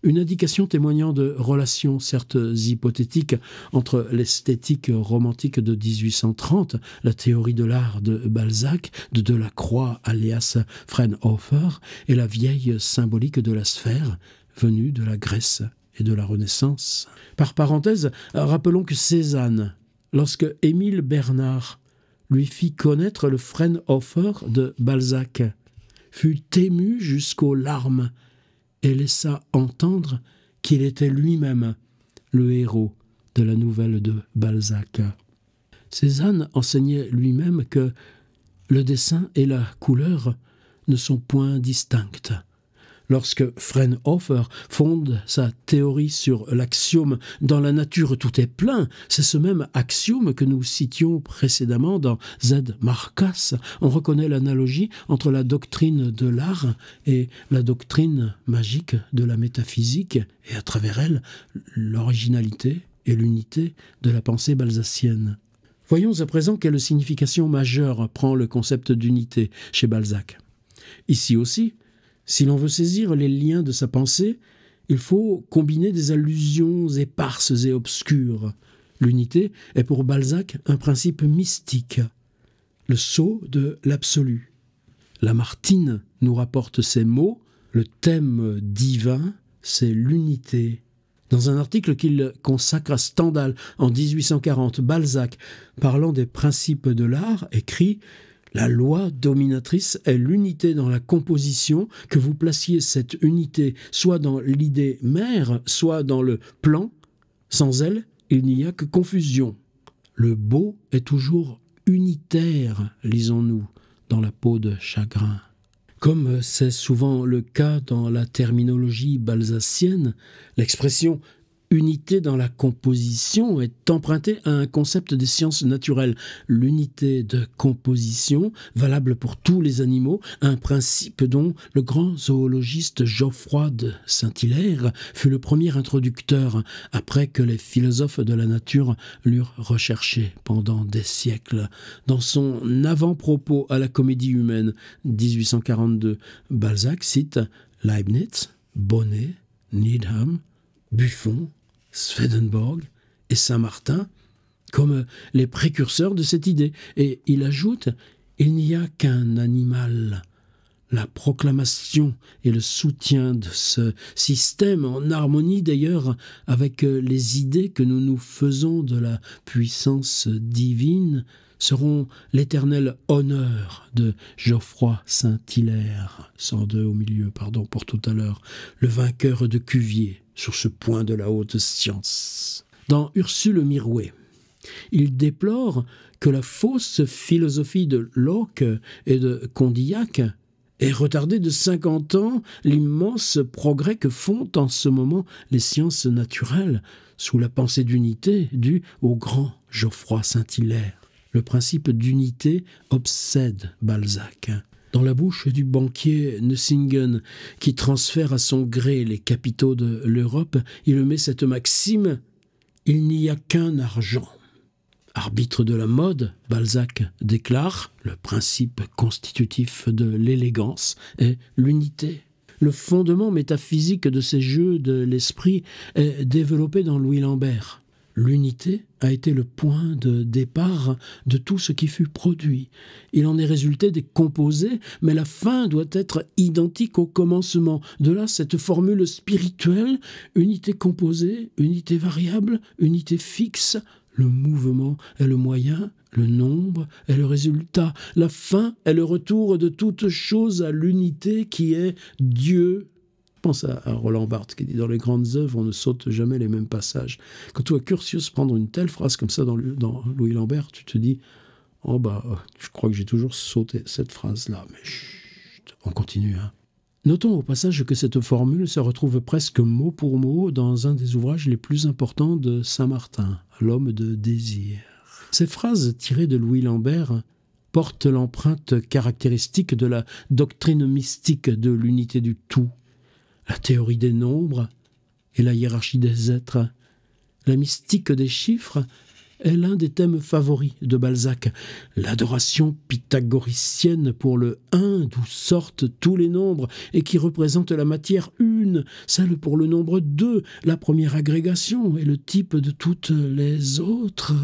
une indication témoignant de relations certes hypothétiques entre l'esthétique romantique de 1830, la théorie de l'art de Balzac, de Delacroix alias Frauenhofer, et la vieille symbolique de la sphère venue de la Grèce et de la Renaissance. Par parenthèse, rappelons que Cézanne, lorsque Émile Bernard lui fit connaître le Frauenhofer de Balzac, fut ému jusqu'aux larmes et laissa entendre qu'il était lui-même le héros de la nouvelle de Balzac. Cézanne enseignait lui-même que le dessin et la couleur ne sont point distinctes. Lorsque Frauenhofer fonde sa théorie sur l'axiome « dans la nature tout est plein », c'est ce même axiome que nous citions précédemment dans Z. Marcas. On reconnaît l'analogie entre la doctrine de l'art et la doctrine magique de la métaphysique, et à travers elle, l'originalité et l'unité de la pensée balzacienne. Voyons à présent quelle signification majeure prend le concept d'unité chez Balzac. Ici aussi, si l'on veut saisir les liens de sa pensée, il faut combiner des allusions éparses et obscures. L'unité est pour Balzac un principe mystique, le sceau de l'absolu. Lamartine nous rapporte ces mots, le thème divin, c'est l'unité. Dans un article qu'il consacre à Stendhal en 1840, Balzac, parlant des principes de l'art, écrit « La loi dominatrice est l'unité dans la composition, que vous placiez cette unité soit dans l'idée mère, soit dans le plan. Sans elle, il n'y a que confusion. Le beau est toujours unitaire, lisons-nous, dans la peau de chagrin. » Comme c'est souvent le cas dans la terminologie balzacienne, l'expression « unité dans la composition » est empruntée à un concept des sciences naturelles. L'unité de composition, valable pour tous les animaux, un principe dont le grand zoologiste Geoffroy de Saint-Hilaire fut le premier introducteur, après que les philosophes de la nature l'eurent recherché pendant des siècles. Dans son avant-propos à la Comédie humaine, 1842, Balzac cite Leibniz, Bonnet, Needham, Buffon, Swedenborg et Saint-Martin comme les précurseurs de cette idée. Et il ajoute « Il n'y a qu'un animal ». La proclamation et le soutien de ce système, en harmonie d'ailleurs avec les idées que nous nous faisons de la puissance divine, seront l'éternel honneur de Geoffroy Saint-Hilaire, 102 au milieu, pardon pour tout à l'heure, le vainqueur de Cuvier, sur ce point de la haute science. Dans Ursule Mirouet, il déplore que la fausse philosophie de Locke et de Condillac ait retardé de 50 ans l'immense progrès que font en ce moment les sciences naturelles sous la pensée d'unité due au grand Geoffroy Saint-Hilaire. Le principe d'unité obsède Balzac. Dans la bouche du banquier Nucingen, qui transfère à son gré les capitaux de l'Europe, il met cette maxime « Il n'y a qu'un argent ». Arbitre de la mode, Balzac déclare « Le principe constitutif de l'élégance est l'unité ». Le fondement métaphysique de ces jeux de l'esprit est développé dans Louis Lambert. L'unité a été le point de départ de tout ce qui fut produit. Il en est résulté des composés, mais la fin doit être identique au commencement. De là, cette formule spirituelle, unité composée, unité variable, unité fixe. Le mouvement est le moyen, le nombre est le résultat. La fin est le retour de toute chose à l'unité qui est Dieu. Pense à Roland Barthes qui dit « Dans les grandes œuvres, on ne saute jamais les mêmes passages ». Quand tu vois Curtius prendre une telle phrase comme ça dans Louis Lambert, tu te dis « Oh je crois que j'ai toujours sauté cette phrase-là, mais chut, on continue, hein ». Notons au passage que cette formule se retrouve presque mot pour mot dans un des ouvrages les plus importants de Saint-Martin, L'homme de désir. Ces phrases tirées de Louis Lambert portent l'empreinte caractéristique de la doctrine mystique de l'unité du tout, la théorie des nombres et la hiérarchie des êtres. La mystique des chiffres est l'un des thèmes favoris de Balzac. L'adoration pythagoricienne pour le 1, d'où sortent tous les nombres et qui représente la matière 1, celle pour le nombre 2, la première agrégation et le type de toutes les autres,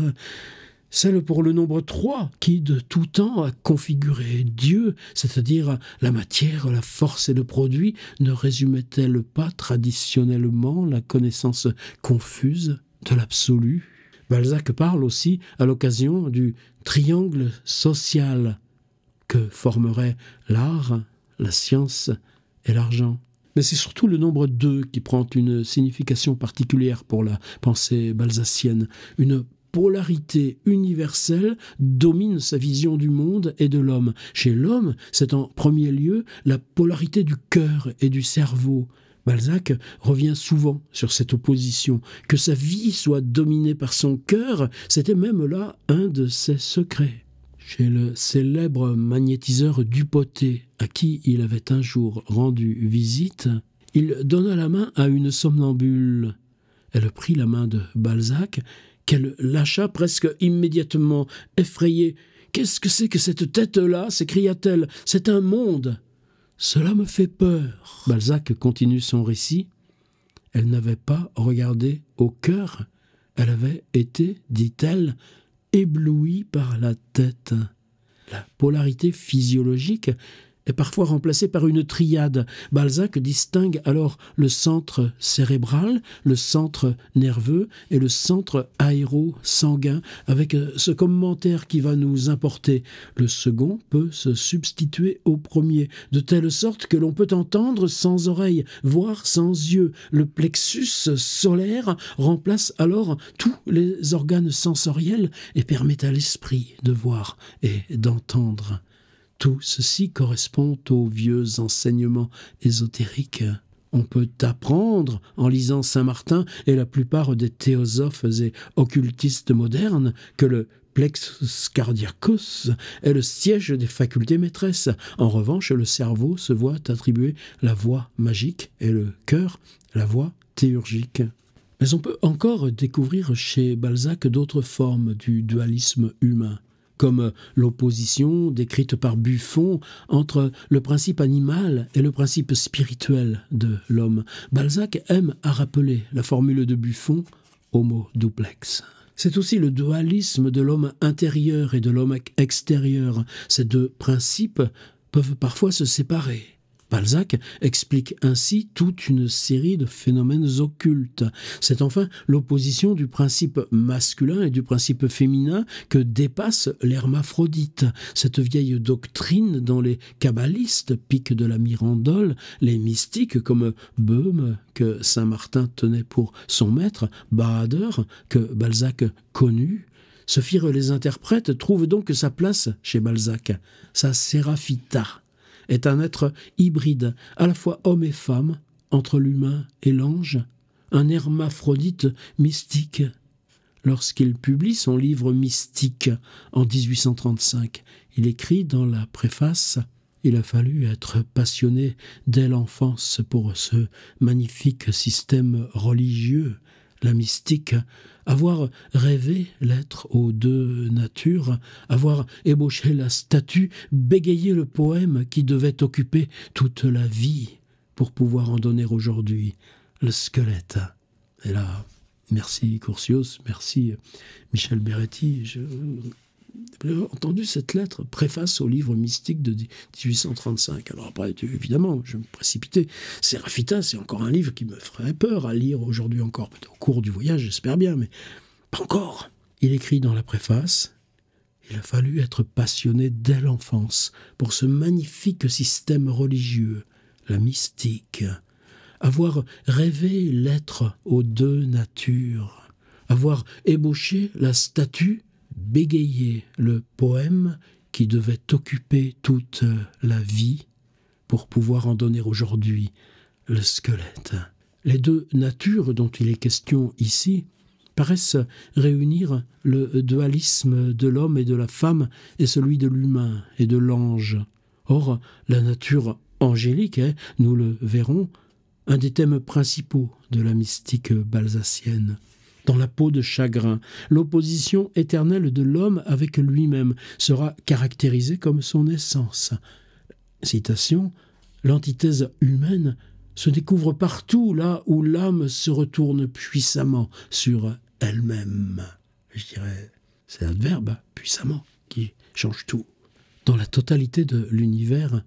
celle pour le nombre 3 qui de tout temps a configuré Dieu, c'est-à-dire la matière, la force et le produit, ne résumait-elle pas traditionnellement la connaissance confuse de l'absolu ? Balzac parle aussi à l'occasion du triangle social que formeraient l'art, la science et l'argent. Mais c'est surtout le nombre 2 qui prend une signification particulière pour la pensée balzacienne. Une polarité universelle domine sa vision du monde et de l'homme. Chez l'homme, c'est en premier lieu la polarité du cœur et du cerveau. Balzac revient souvent sur cette opposition. Que sa vie soit dominée par son cœur, c'était même là un de ses secrets. Chez le célèbre magnétiseur Dupotet, à qui il avait un jour rendu visite, il donna la main à une somnambule. Elle prit la main de Balzac, qu'elle lâcha presque immédiatement, effrayée. « Qu'est-ce que c'est que cette tête-là » s'écria-t-elle. « C'est un monde !» « Cela me fait peur. » Balzac continue son récit. Elle n'avait pas regardé au cœur. Elle avait été, dit-elle, éblouie par la tête. La polarité physiologique est parfois remplacée par une triade. Balzac distingue alors le centre cérébral, le centre nerveux et le centre aéro-sanguin, avec ce commentaire qui va nous importer. Le second peut se substituer au premier, de telle sorte que l'on peut entendre sans oreille, voir sans yeux. Le plexus solaire remplace alors tous les organes sensoriels et permet à l'esprit de voir et d'entendre. Tout ceci correspond aux vieux enseignements ésotériques. On peut apprendre, en lisant Saint-Martin et la plupart des théosophes et occultistes modernes, que le plexus cardiacus est le siège des facultés maîtresses. En revanche, le cerveau se voit attribuer la voix magique et le cœur la voix théurgique. Mais on peut encore découvrir chez Balzac d'autres formes du dualisme humain, comme l'opposition décrite par Buffon entre le principe animal et le principe spirituel de l'homme. Balzac aime à rappeler la formule de Buffon « homo duplex ». C'est aussi le dualisme de l'homme intérieur et de l'homme extérieur. Ces deux principes peuvent parfois se séparer. Balzac explique ainsi toute une série de phénomènes occultes. C'est enfin l'opposition du principe masculin et du principe féminin que dépasse l'hermaphrodite, cette vieille doctrine dont les kabbalistes piquent de la mirandole, les mystiques comme Böhme, que Saint-Martin tenait pour son maître, Bahader, que Balzac connut. Se firent les interprètes trouve donc sa place chez Balzac, sa Séraphita est un être hybride, à la fois homme et femme, entre l'humain et l'ange, un hermaphrodite mystique. Lorsqu'il publie son livre mystique en 1835, il écrit dans la préface « Il a fallu être passionné dès l'enfance pour ce magnifique système religieux, la mystique, avoir rêvé l'être aux deux natures, avoir ébauché la statue, bégayé le poème qui devait occuper toute la vie pour pouvoir en donner aujourd'hui le squelette. » Et là, merci Coursios, merci Michel Beretti. J'ai entendu cette lettre, préface au livre mystique de 1835. Alors après, évidemment, je me précipitais. Séraphita, c'est encore un livre qui me ferait peur à lire aujourd'hui encore. Peut-être au cours du voyage, j'espère bien, mais pas encore. Il écrit dans la préface « Il a fallu être passionné dès l'enfance pour ce magnifique système religieux, la mystique, avoir rêvé l'être aux deux natures, avoir ébauché la statue, bégayer le poème qui devait occuper toute la vie pour pouvoir en donner aujourd'hui le squelette. » Les deux natures dont il est question ici paraissent réunir le dualisme de l'homme et de la femme et celui de l'humain et de l'ange. Or, la nature angélique est, nous le verrons, un des thèmes principaux de la mystique balzacienne. Dans la peau de chagrin, l'opposition éternelle de l'homme avec lui-même sera caractérisée comme son essence. Citation, « L'antithèse humaine se découvre partout là où l'âme se retourne puissamment sur elle-même. » Je dirais, c'est l'adverbe, puissamment, qui change tout. Dans la totalité de l'univers,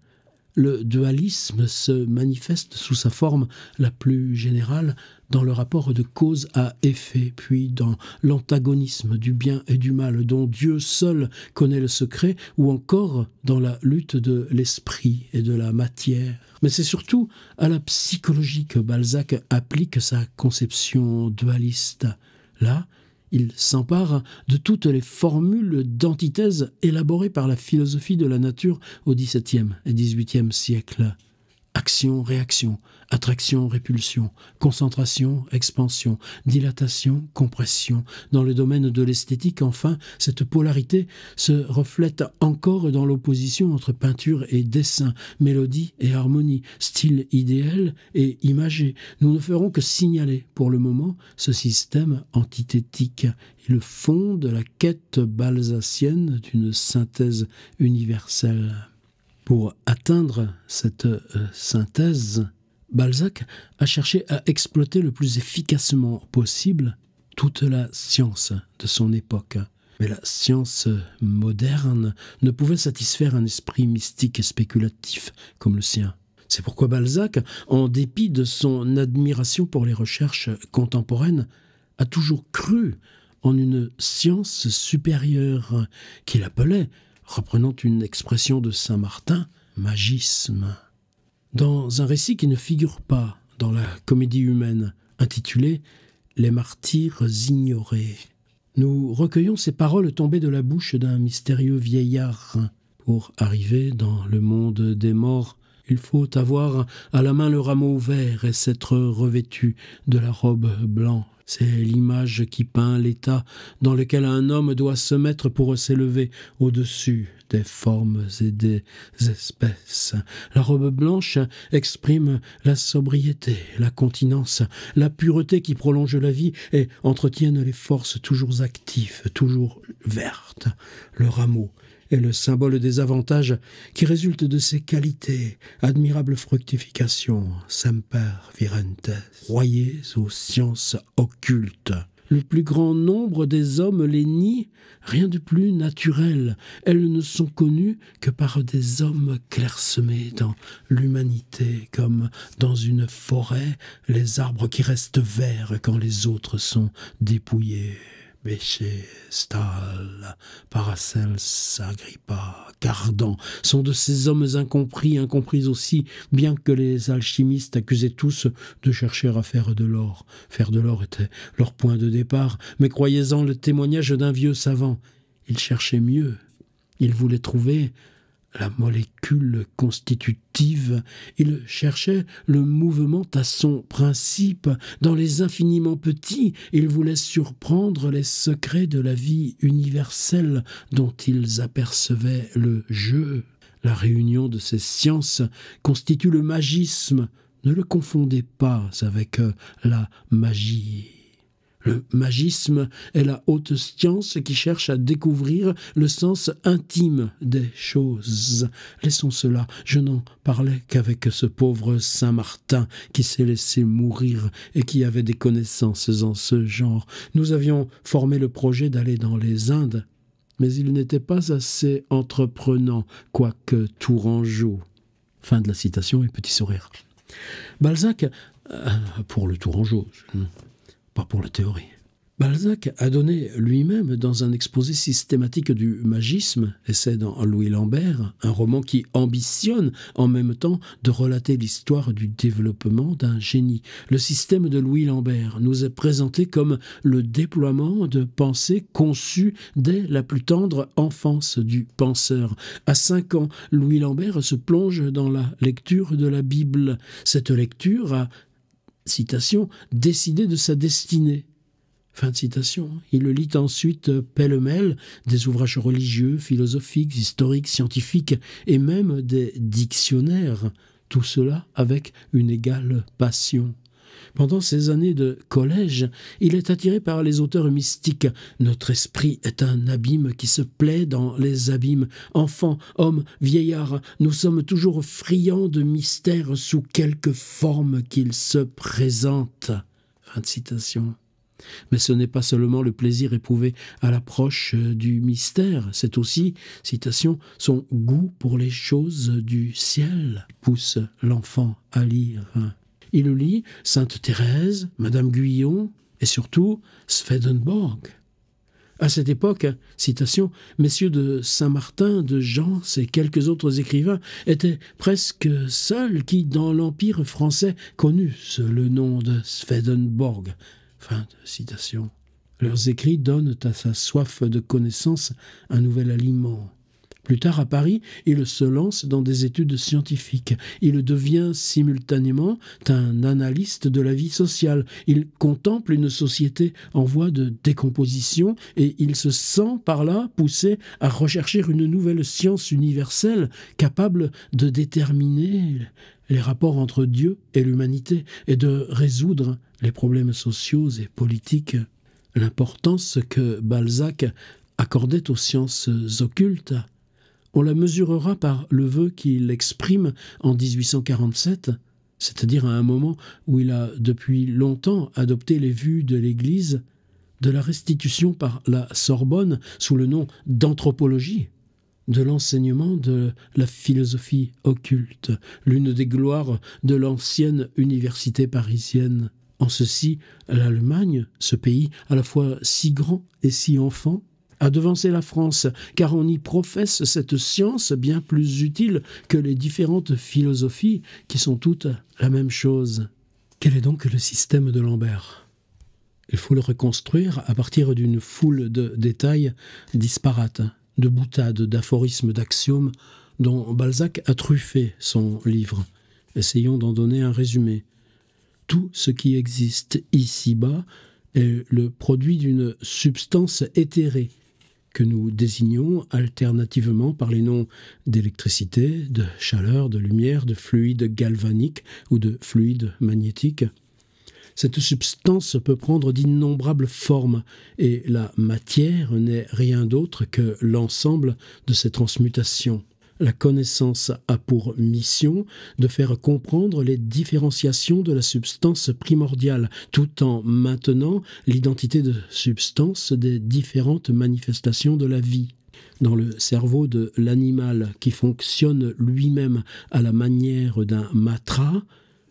le dualisme se manifeste sous sa forme la plus générale dans le rapport de cause à effet, puis dans l'antagonisme du bien et du mal dont Dieu seul connaît le secret, ou encore dans la lutte de l'esprit et de la matière. Mais c'est surtout à la psychologie que Balzac applique sa conception dualiste. Là, il s'empare de toutes les formules d'antithèse élaborées par la philosophie de la nature au XVIIe et XVIIIe siècle. Action-réaction, attraction-répulsion, concentration-expansion, dilatation-compression. Dans le domaine de l'esthétique, enfin, cette polarité se reflète encore dans l'opposition entre peinture et dessin, mélodie et harmonie, style idéal et imagé. Nous ne ferons que signaler, pour le moment, ce système antithétique et le fond de la quête balzacienne d'une synthèse universelle. Pour atteindre cette synthèse, Balzac a cherché à exploiter le plus efficacement possible toute la science de son époque. Mais la science moderne ne pouvait satisfaire un esprit mystique et spéculatif comme le sien. C'est pourquoi Balzac, en dépit de son admiration pour les recherches contemporaines, a toujours cru en une science supérieure qu'il appelait, reprenant une expression de Saint-Martin, magisme. Dans un récit qui ne figure pas dans la comédie humaine, intitulé « Les martyrs ignorés », nous recueillons ces paroles tombées de la bouche d'un mystérieux vieillard. Pour arriver dans le monde des morts, il faut avoir à la main le rameau vert et s'être revêtu de la robe blanche. C'est l'image qui peint l'état dans lequel un homme doit se mettre pour s'élever au-dessus des formes et des espèces. La robe blanche exprime la sobriété, la continence, la pureté qui prolonge la vie et entretiennent les forces toujours actives, toujours vertes. Le rameau est le symbole des avantages qui résultent de ces qualités, admirable fructification, semper virentes, royées aux sciences occultes. Le plus grand nombre des hommes les nie, rien de plus naturel. Elles ne sont connues que par des hommes clairsemés dans l'humanité, comme dans une forêt, les arbres qui restent verts quand les autres sont dépouillés. Béchet, Stahl, Paracelse, Agrippa, Cardan sont de ces hommes incompris aussi, bien que les alchimistes accusaient tous de chercher à faire de l'or. Faire de l'or était leur point de départ, mais croyez-en le témoignage d'un vieux savant. Ils cherchaient mieux. Ils voulaient trouver la molécule constitutive. Il cherchait le mouvement à son principe. Dans les infiniment petits, il voulait surprendre les secrets de la vie universelle dont ils apercevaient le jeu. La réunion de ces sciences constitue le magisme. Ne le confondez pas avec la magie. Le magisme est la haute science qui cherche à découvrir le sens intime des choses. Laissons cela, je n'en parlais qu'avec ce pauvre Saint-Martin qui s'est laissé mourir et qui avait des connaissances en ce genre. Nous avions formé le projet d'aller dans les Indes, mais il n'était pas assez entreprenant, quoique tourangeau. Fin de la citation et petit sourire. Balzac, pour le tourangeau, pas pour la théorie. Balzac a donné lui-même dans un exposé systématique du magisme, essai dans Louis Lambert, un roman qui ambitionne en même temps de relater l'histoire du développement d'un génie. Le système de Louis Lambert nous est présenté comme le déploiement de pensées conçues dès la plus tendre enfance du penseur. À 5 ans, Louis Lambert se plonge dans la lecture de la Bible. Cette lecture a, citation, décidé de sa destinée. Fin de citation. Il lit ensuite pêle-mêle des ouvrages religieux, philosophiques, historiques, scientifiques et même des dictionnaires. Tout cela avec une égale passion. Pendant ses années de collège, il est attiré par les auteurs mystiques. Notre esprit est un abîme qui se plaît dans les abîmes. Enfants, hommes, vieillards, nous sommes toujours friands de mystères sous quelque forme qu'ils se présentent. Fin de citation. Mais ce n'est pas seulement le plaisir éprouvé à l'approche du mystère, c'est aussi, citation, son goût pour les choses du ciel pousse l'enfant à lire. Il lit Sainte Thérèse, Madame Guyon et surtout Swedenborg. À cette époque, citation, messieurs de Saint-Martin, de Jean et quelques autres écrivains étaient presque seuls qui, dans l'Empire français, connussent le nom de Swedenborg. Fin de citation. Leurs écrits donnent à sa soif de connaissance un nouvel aliment. Plus tard à Paris, il se lance dans des études scientifiques. Il devient simultanément un analyste de la vie sociale. Il contemple une société en voie de décomposition et il se sent par là poussé à rechercher une nouvelle science universelle capable de déterminer les rapports entre Dieu et l'humanité et de résoudre les problèmes sociaux et politiques. L'importance que Balzac accordait aux sciences occultes, on la mesurera par le vœu qu'il exprime en 1847, c'est-à-dire à un moment où il a depuis longtemps adopté les vues de l'Église de la restitution par la Sorbonne sous le nom d'anthropologie de l'enseignement de la philosophie occulte, l'une des gloires de l'ancienne université parisienne. En ceci, l'Allemagne, ce pays à la fois si grand et si enfant, a devancé la France, car on y professe cette science bien plus utile que les différentes philosophies qui sont toutes la même chose. Quel est donc le système de Lambert ? Il faut le reconstruire à partir d'une foule de détails disparates, de boutades, d'aphorismes, d'axiomes dont Balzac a truffé son livre. Essayons d'en donner un résumé. Tout ce qui existe ici-bas est le produit d'une substance éthérée que nous désignons alternativement par les noms d'électricité, de chaleur, de lumière, de fluide galvanique ou de fluide magnétique. Cette substance peut prendre d'innombrables formes et la matière n'est rien d'autre que l'ensemble de ces transmutations. La connaissance a pour mission de faire comprendre les différenciations de la substance primordiale, tout en maintenant l'identité de substance des différentes manifestations de la vie. Dans le cerveau de l'animal qui fonctionne lui-même à la manière d'un matra,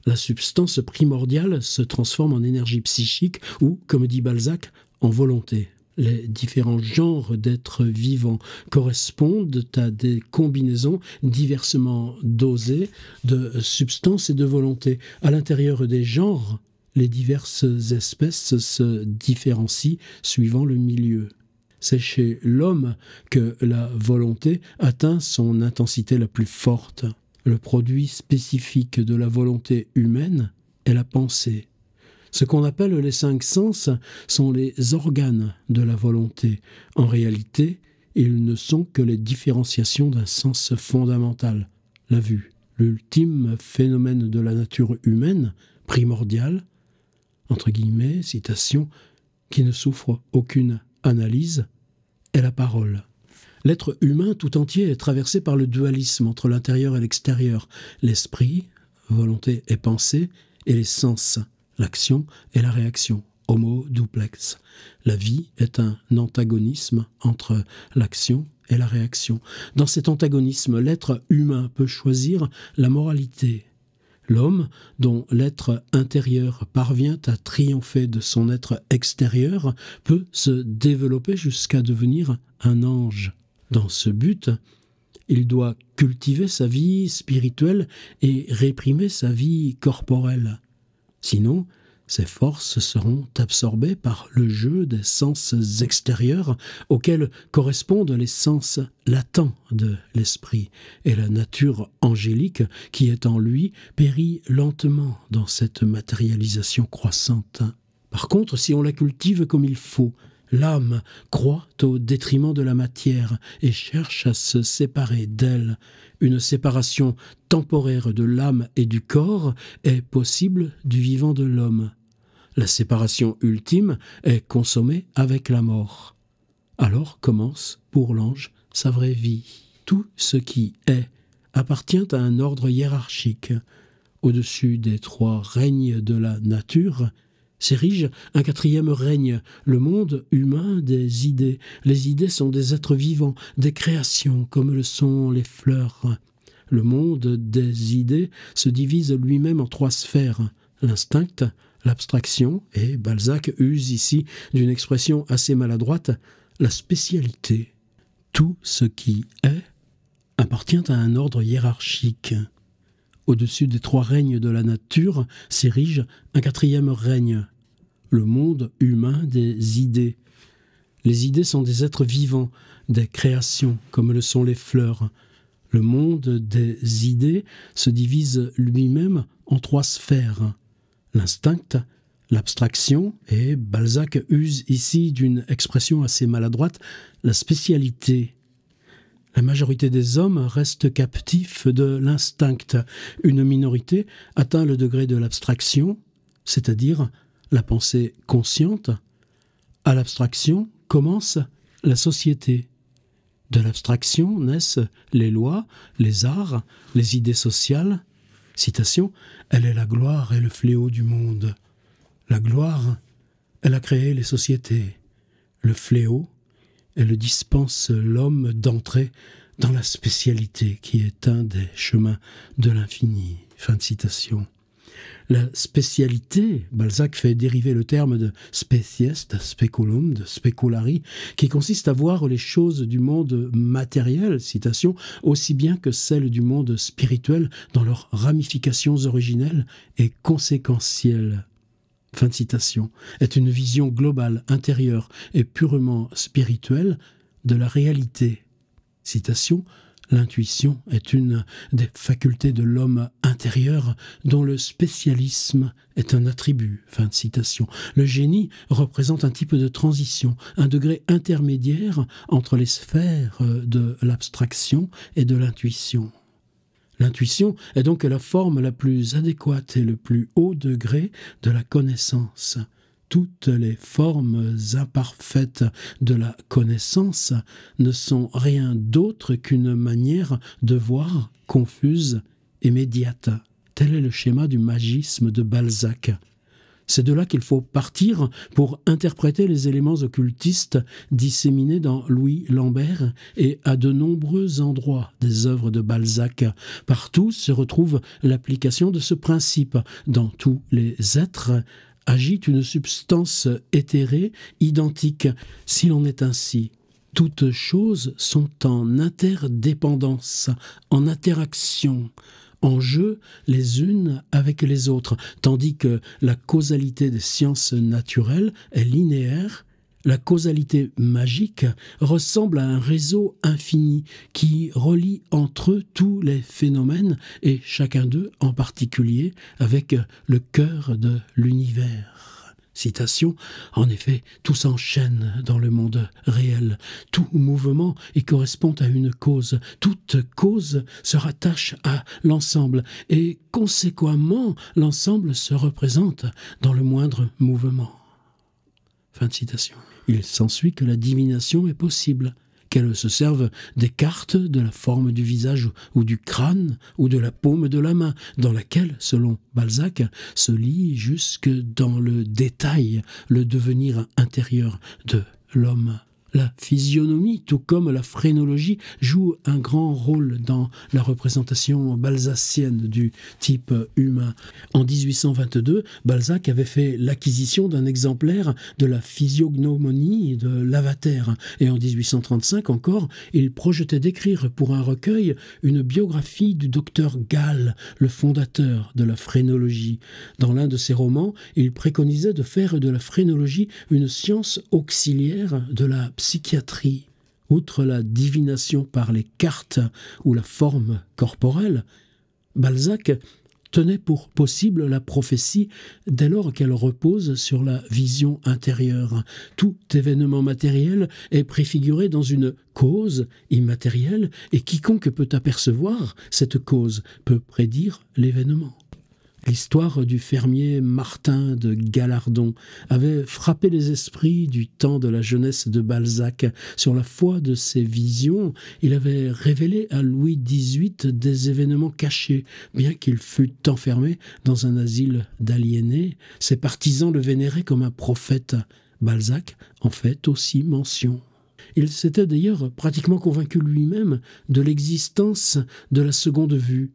la substance primordiale se transforme en énergie psychique ou, comme dit Balzac, en volonté. Les différents genres d'êtres vivants correspondent à des combinaisons diversement dosées de substances et de volonté. À l'intérieur des genres, les diverses espèces se différencient suivant le milieu. C'est chez l'homme que la volonté atteint son intensité la plus forte. Le produit spécifique de la volonté humaine est la pensée. Ce qu'on appelle les 5 sens sont les organes de la volonté. En réalité, ils ne sont que les différenciations d'un sens fondamental, la vue. L'ultime phénomène de la nature humaine, primordial, entre guillemets, citation, qui ne souffre aucune analyse, est la parole. L'être humain tout entier est traversé par le dualisme entre l'intérieur et l'extérieur, l'esprit, volonté et pensée, et les sens, l'action et la réaction, homo duplex. La vie est un antagonisme entre l'action et la réaction. Dans cet antagonisme, l'être humain peut choisir la moralité. L'homme, dont l'être intérieur parvient à triompher de son être extérieur, peut se développer jusqu'à devenir un ange. Dans ce but, il doit cultiver sa vie spirituelle et réprimer sa vie corporelle. Sinon, ses forces seront absorbées par le jeu des sens extérieurs auxquels correspondent les sens latents de l'esprit, et la nature angélique qui est en lui périt lentement dans cette matérialisation croissante. Par contre, si on la cultive comme il faut, l'âme croît au détriment de la matière et cherche à se séparer d'elle. Une séparation temporaire de l'âme et du corps est possible du vivant de l'homme. La séparation ultime est consommée avec la mort. Alors commence, pour l'ange, sa vraie vie. Tout ce qui est appartient à un ordre hiérarchique. Au-dessus des 3 règnes de la nature s'érige un 4e règne, le monde humain des idées. Les idées sont des êtres vivants, des créations, comme le sont les fleurs. Le monde des idées se divise lui-même en 3 sphères, l'instinct, l'abstraction, et Balzac use ici d'une expression assez maladroite, la spécialité. Tout ce qui est appartient à un ordre hiérarchique. Au-dessus des 3 règnes de la nature s'érige un 4e règne, le monde humain des idées. Les idées sont des êtres vivants, des créations, comme le sont les fleurs. Le monde des idées se divise lui-même en 3 sphères, l'instinct, l'abstraction, et Balzac use ici d'une expression assez maladroite, la spécialité. La majorité des hommes restent captifs de l'instinct. Une minorité atteint le degré de l'abstraction, c'est-à-dire la pensée consciente. À l'abstraction commence la société. De l'abstraction naissent les lois, les arts, les idées sociales. Citation, « Elle est la gloire et le fléau du monde. La gloire, elle a créé les sociétés. Le fléau, elle dispense l'homme d'entrer dans la spécialité qui est un des chemins de l'infini. » Fin de citation. La spécialité, Balzac fait dériver le terme de species, de speculum, de speculari, qui consiste à voir les choses du monde matériel, citation, aussi bien que celles du monde spirituel dans leurs ramifications originelles et conséquentielles. Fin de citation, est une vision globale, intérieure et purement spirituelle de la réalité. Citation, l'intuition est une des facultés de l'homme intérieur dont le spécialisme est un attribut. Fin de citation. Le génie représente un type de transition, un degré intermédiaire entre les sphères de l'abstraction et de l'intuition. L'intuition est donc la forme la plus adéquate et le plus haut degré de la connaissance. Toutes les formes imparfaites de la connaissance ne sont rien d'autre qu'une manière de voir confuse et médiate. Tel est le schéma du magisme de Balzac. C'est de là qu'il faut partir pour interpréter les éléments occultistes disséminés dans Louis Lambert et à de nombreux endroits des œuvres de Balzac. Partout se retrouve l'application de ce principe. Dans tous les êtres agit une substance éthérée identique. S'il en est ainsi, toutes choses sont en interdépendance, en interaction, en jeu les unes avec les autres, tandis que la causalité des sciences naturelles est linéaire. La causalité magique ressemble à un réseau infini qui relie entre eux tous les phénomènes et chacun d'eux en particulier avec le cœur de l'univers. Citation, en effet, tout s'enchaîne dans le monde réel. Tout mouvement y correspond à une cause. Toute cause se rattache à l'ensemble et conséquemment, l'ensemble se représente dans le moindre mouvement. Fin de citation. Il s'ensuit que la divination est possible, qu'elle se serve des cartes, de la forme du visage ou du crâne, ou de la paume de la main, dans laquelle, selon Balzac, se lit jusque dans le détail le devenir intérieur de l'homme. La physionomie, tout comme la phrénologie, joue un grand rôle dans la représentation balzacienne du type humain. En 1822, Balzac avait fait l'acquisition d'un exemplaire de la physiognomonie de Lavater. Et en 1835 encore, il projetait d'écrire pour un recueil une biographie du docteur Gall, le fondateur de la phrénologie. Dans l'un de ses romans, il préconisait de faire de la phrénologie une science auxiliaire de la psychiatrie. Outre la divination par les cartes ou la forme corporelle, Balzac tenait pour possible la prophétie dès lors qu'elle repose sur la vision intérieure. Tout événement matériel est préfiguré dans une cause immatérielle et quiconque peut apercevoir cette cause peut prédire l'événement. L'histoire du fermier Martin de Gallardon avait frappé les esprits du temps de la jeunesse de Balzac. Sur la foi de ses visions, il avait révélé à Louis XVIII des événements cachés. Bien qu'il fût enfermé dans un asile d'aliénés, ses partisans le vénéraient comme un prophète. Balzac en fait aussi mention. Il s'était d'ailleurs pratiquement convaincu lui-même de l'existence de la seconde vue.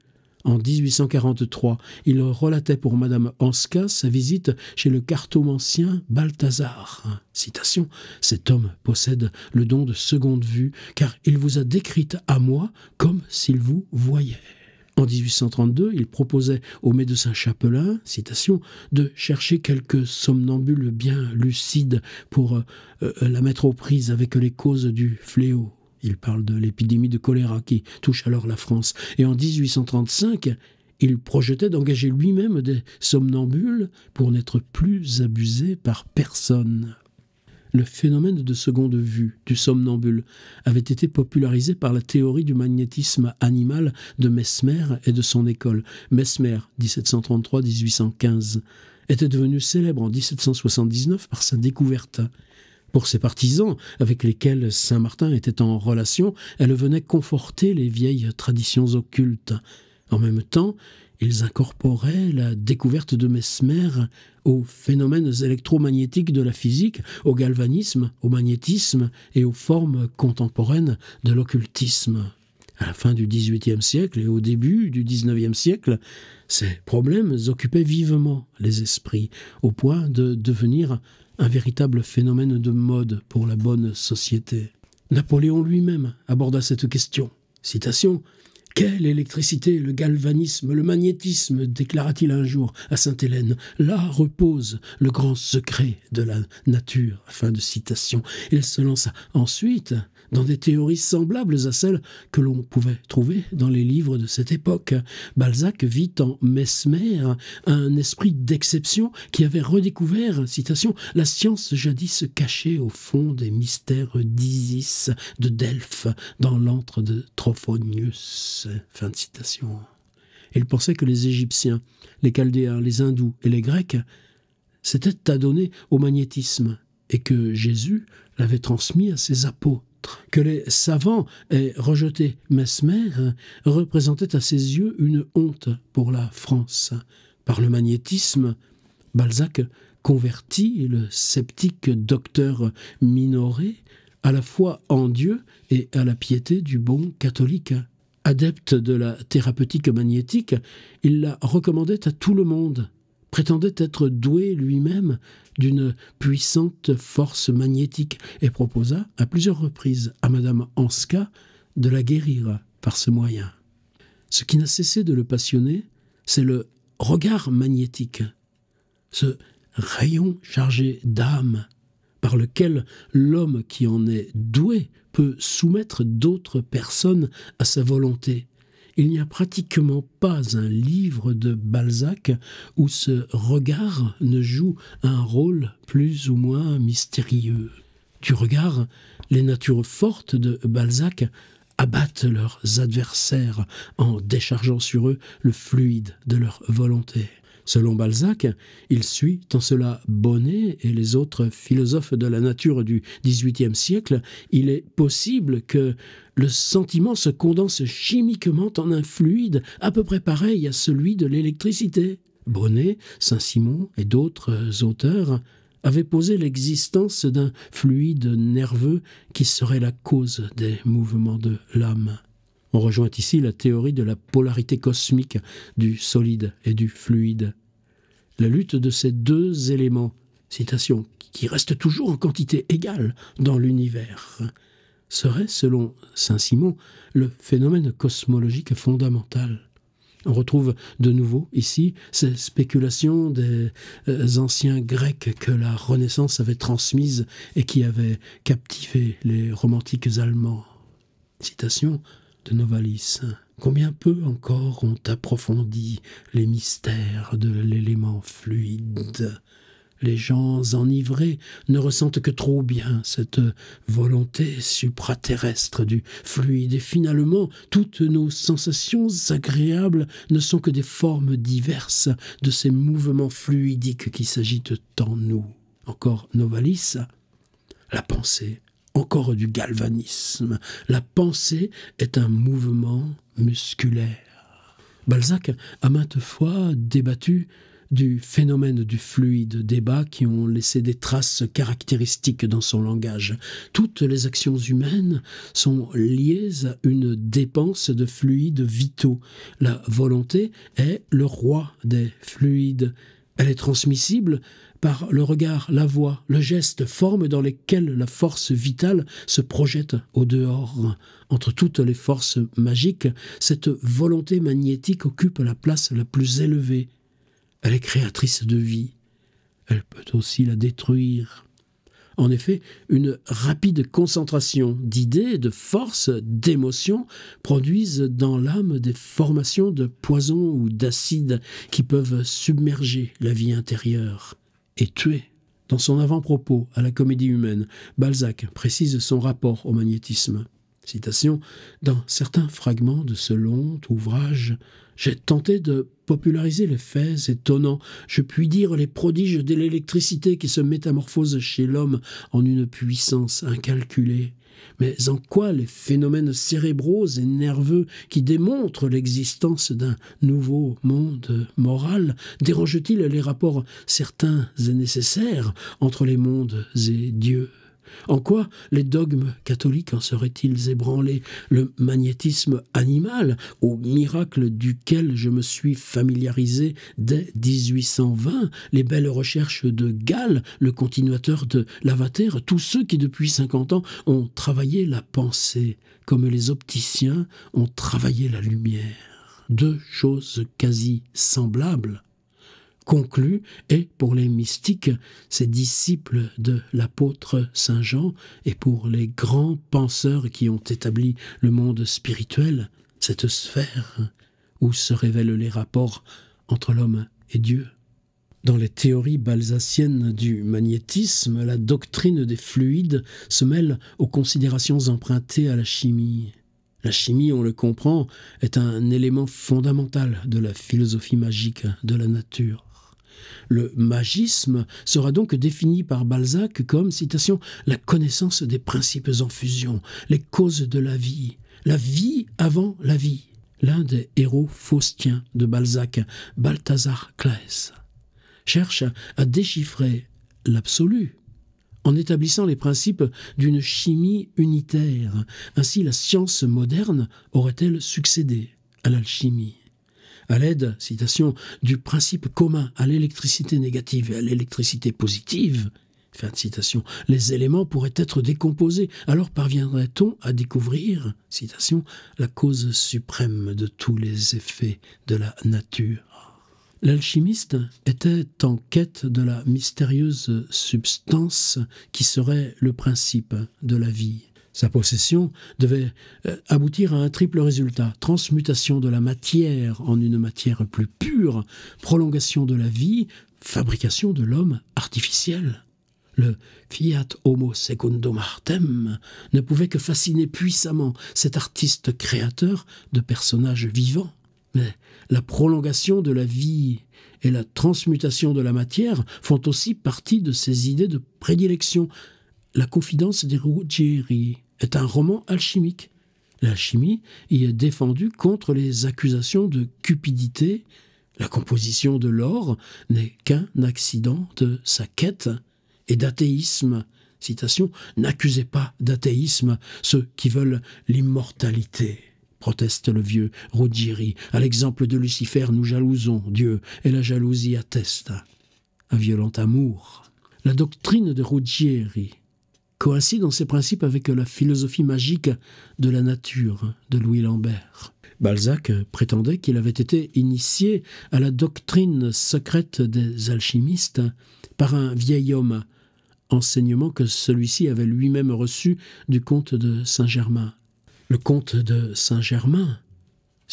En 1843, il relatait pour Madame Hanska sa visite chez le cartomancien Balthazar. Citation, « Cet homme possède le don de seconde vue, car il vous a décrite à moi comme s'il vous voyait. » En 1832, il proposait au médecin Chapelain, citation, de chercher quelques somnambules bien lucides pour la mettre aux prises avec les causes du fléau. Il parle de l'épidémie de choléra qui touche alors la France. Et en 1835, il projetait d'engager lui-même des somnambules pour n'être plus abusé par personne. Le phénomène de seconde vue du somnambule avait été popularisé par la théorie du magnétisme animal de Mesmer et de son école. Mesmer, 1733-1815, était devenu célèbre en 1779 par sa découverte. Pour ses partisans, avec lesquels Saint-Martin était en relation, elle venait conforter les vieilles traditions occultes. En même temps, ils incorporaient la découverte de Mesmer aux phénomènes électromagnétiques de la physique, au galvanisme, au magnétisme et aux formes contemporaines de l'occultisme. À la fin du XVIIIe siècle et au début du XIXe siècle, ces problèmes occupaient vivement les esprits, au point de devenir un véritable phénomène de mode pour la bonne société. Napoléon lui-même aborda cette question. Citation, « Qu'est l'électricité, le galvanisme, le magnétisme ?» déclara-t-il un jour à Sainte-Hélène. « Là repose le grand secret de la nature. » Fin de citation. Il se lança ensuite dans des théories semblables à celles que l'on pouvait trouver dans les livres de cette époque. Balzac vit en Mesmer un esprit d'exception qui avait redécouvert, citation, « la science jadis cachée au fond des mystères d'Isis, de Delphes, dans l'antre de Trophonius. » Fin de citation. Il pensait que les Égyptiens, les Chaldéens, les Hindous et les Grecs s'étaient adonnés au magnétisme et que Jésus l'avait transmis à ses apôtres. Que les savants aient rejeté Mesmer représentait à ses yeux une honte pour la France. Par le magnétisme, Balzac convertit le sceptique docteur Minoret à la foi en Dieu et à la piété du bon catholique. Adepte de la thérapeutique magnétique, il la recommandait à tout le monde, prétendait être doué lui-même d'une puissante force magnétique et proposa à plusieurs reprises à Madame Hanska de la guérir par ce moyen. Ce qui n'a cessé de le passionner, c'est le regard magnétique, ce rayon chargé d'âme par lequel l'homme qui en est doué peut soumettre d'autres personnes à sa volonté. Il n'y a pratiquement pas un livre de Balzac où ce regard ne joue un rôle plus ou moins mystérieux. Du regard, les natures fortes de Balzac abattent leurs adversaires en déchargeant sur eux le fluide de leur volonté. Selon Balzac, il suit en cela Bonnet et les autres philosophes de la nature du XVIIIe siècle, il est possible que le sentiment se condense chimiquement en un fluide à peu près pareil à celui de l'électricité. Bonnet, Saint-Simon et d'autres auteurs avaient posé l'existence d'un fluide nerveux qui serait la cause des mouvements de l'âme. On rejoint ici la théorie de la polarité cosmique du solide et du fluide. La lutte de ces deux éléments, citation, qui restent toujours en quantité égale dans l'univers, serait, selon Saint-Simon, le phénomène cosmologique fondamental. On retrouve de nouveau ici ces spéculations des anciens Grecs que la Renaissance avait transmises et qui avaient captivé les romantiques allemands. Citation de Novalis. combien peu encore ont approfondi les mystères de l'élément fluide. Les gens enivrés ne ressentent que trop bien cette volonté supraterrestre du fluide. Et finalement, toutes nos sensations agréables ne sont que des formes diverses de ces mouvements fluidiques qui s'agitent en nous. Encore Novalis, la pensée, encore du galvanisme. La pensée est un mouvement musculaire. Balzac a maintes fois débattu du phénomène du fluide, débats qui ont laissé des traces caractéristiques dans son langage. Toutes les actions humaines sont liées à une dépense de fluides vitaux. La volonté est le roi des fluides. Elle est transmissible par le regard, la voix, le geste, formes dans lesquelles la force vitale se projette au dehors. Entre toutes les forces magiques, cette volonté magnétique occupe la place la plus élevée. Elle est créatrice de vie. Elle peut aussi la détruire. En effet, une rapide concentration d'idées, de forces, d'émotions produisent dans l'âme des formations de poisons ou d'acides qui peuvent submerger la vie intérieure et tuer. Dans son avant-propos à la Comédie humaine, Balzac précise son rapport au magnétisme. Citation, « Dans certains fragments de ce long ouvrage, j'ai tenté de populariser les faits étonnants, je puis dire les prodiges de l'électricité qui se métamorphose chez l'homme en une puissance incalculée. Mais en quoi les phénomènes cérébraux et nerveux qui démontrent l'existence d'un nouveau monde moral dérangent-ils les rapports certains et nécessaires entre les mondes et Dieu ? En quoi les dogmes catholiques en seraient-ils ébranlés? Le magnétisme animal, au miracle duquel je me suis familiarisé dès 1820, les belles recherches de Gall, le continuateur de Lavater, tous ceux qui depuis 50 ans ont travaillé la pensée, comme les opticiens ont travaillé la lumière. Deux choses quasi semblables conclut, et pour les mystiques, ces disciples de l'apôtre Saint Jean, et pour les grands penseurs qui ont établi le monde spirituel, cette sphère où se révèlent les rapports entre l'homme et Dieu. Dans les théories balzaciennes du magnétisme, la doctrine des fluides se mêle aux considérations empruntées à la chimie. La chimie, on le comprend, est un élément fondamental de la philosophie magique de la nature. Le magisme sera donc défini par Balzac comme, citation, « la connaissance des principes en fusion, les causes de la vie avant la vie ». L'un des héros faustiens de Balzac, Balthazar Claës, cherche à déchiffrer l'absolu en établissant les principes d'une chimie unitaire. Ainsi, la science moderne aurait-elle succédé à l'alchimie ? À l'aide, citation, du principe commun à l'électricité négative et à l'électricité positive, fin de citation, les éléments pourraient être décomposés. Alors parviendrait-on à découvrir, citation, la cause suprême de tous les effets de la nature. L'alchimiste était en quête de la mystérieuse substance qui serait le principe de la vie. Sa possession devait aboutir à un triple résultat: transmutation de la matière en une matière plus pure, prolongation de la vie, fabrication de l'homme artificiel. Le fiat homo secundum artem ne pouvait que fasciner puissamment cet artiste créateur de personnages vivants. Mais la prolongation de la vie et la transmutation de la matière font aussi partie de ses idées de prédilection. La confidence des Ruggieri est un roman alchimique. L'alchimie y est défendue contre les accusations de cupidité. La composition de l'or n'est qu'un accident de sa quête, et d'athéisme. Citation, « N'accusez pas d'athéisme ceux qui veulent l'immortalité », proteste le vieux Ruggieri. À l'exemple de Lucifer, nous jalousons Dieu, et la jalousie atteste un violent amour. La doctrine de Ruggieri coïncide dans ses principes avec la philosophie magique de la nature de Louis Lambert. Balzac prétendait qu'il avait été initié à la doctrine secrète des alchimistes par un vieil homme, enseignement que celui-ci avait lui-même reçu du comte de Saint-Germain. Le comte de Saint-Germain,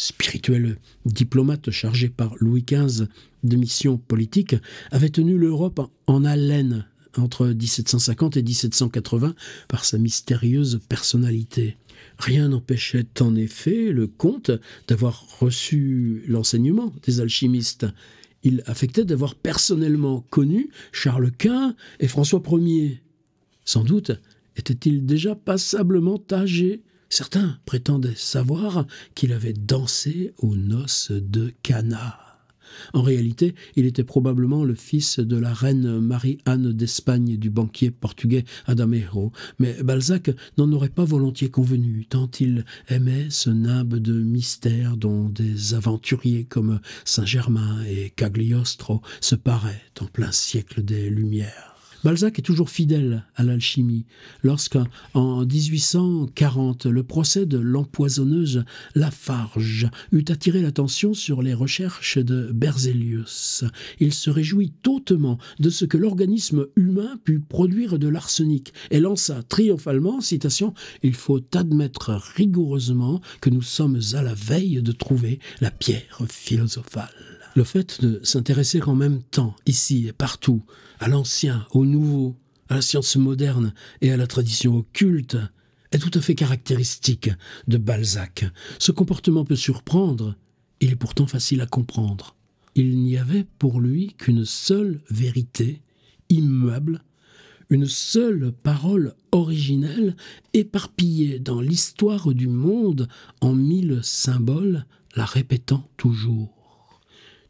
spirituel diplomate chargé par Louis XV de missions politiques, avait tenu l'Europe en haleine entre 1750 et 1780 par sa mystérieuse personnalité. Rien n'empêchait en effet le comte d'avoir reçu l'enseignement des alchimistes. Il affectait d'avoir personnellement connu Charles Quint et François Ier. Sans doute était-il déjà passablement âgé. Certains prétendaient savoir qu'il avait dansé aux noces de Cana. En réalité, il était probablement le fils de la reine Marie-Anne d'Espagne et du banquier portugais Adamero, mais Balzac n'en aurait pas volontiers convenu, tant il aimait ce nimbe de mystère dont des aventuriers comme Saint-Germain et Cagliostro se paraient en plein siècle des Lumières. Balzac est toujours fidèle à l'alchimie. Lorsqu'en 1840, le procès de l'empoisonneuse Lafarge eut attiré l'attention sur les recherches de Berzelius, il se réjouit hautement de ce que l'organisme humain put produire de l'arsenic et lança triomphalement, citation, « Il faut admettre rigoureusement que nous sommes à la veille de trouver la pierre philosophale. » Le fait de s'intéresser en même temps, ici et partout, à l'ancien, au nouveau, à la science moderne et à la tradition occulte, est tout à fait caractéristique de Balzac. Ce comportement peut surprendre, il est pourtant facile à comprendre. Il n'y avait pour lui qu'une seule vérité, immuable, une seule parole originelle, éparpillée dans l'histoire du monde en 1000 symboles, la répétant toujours.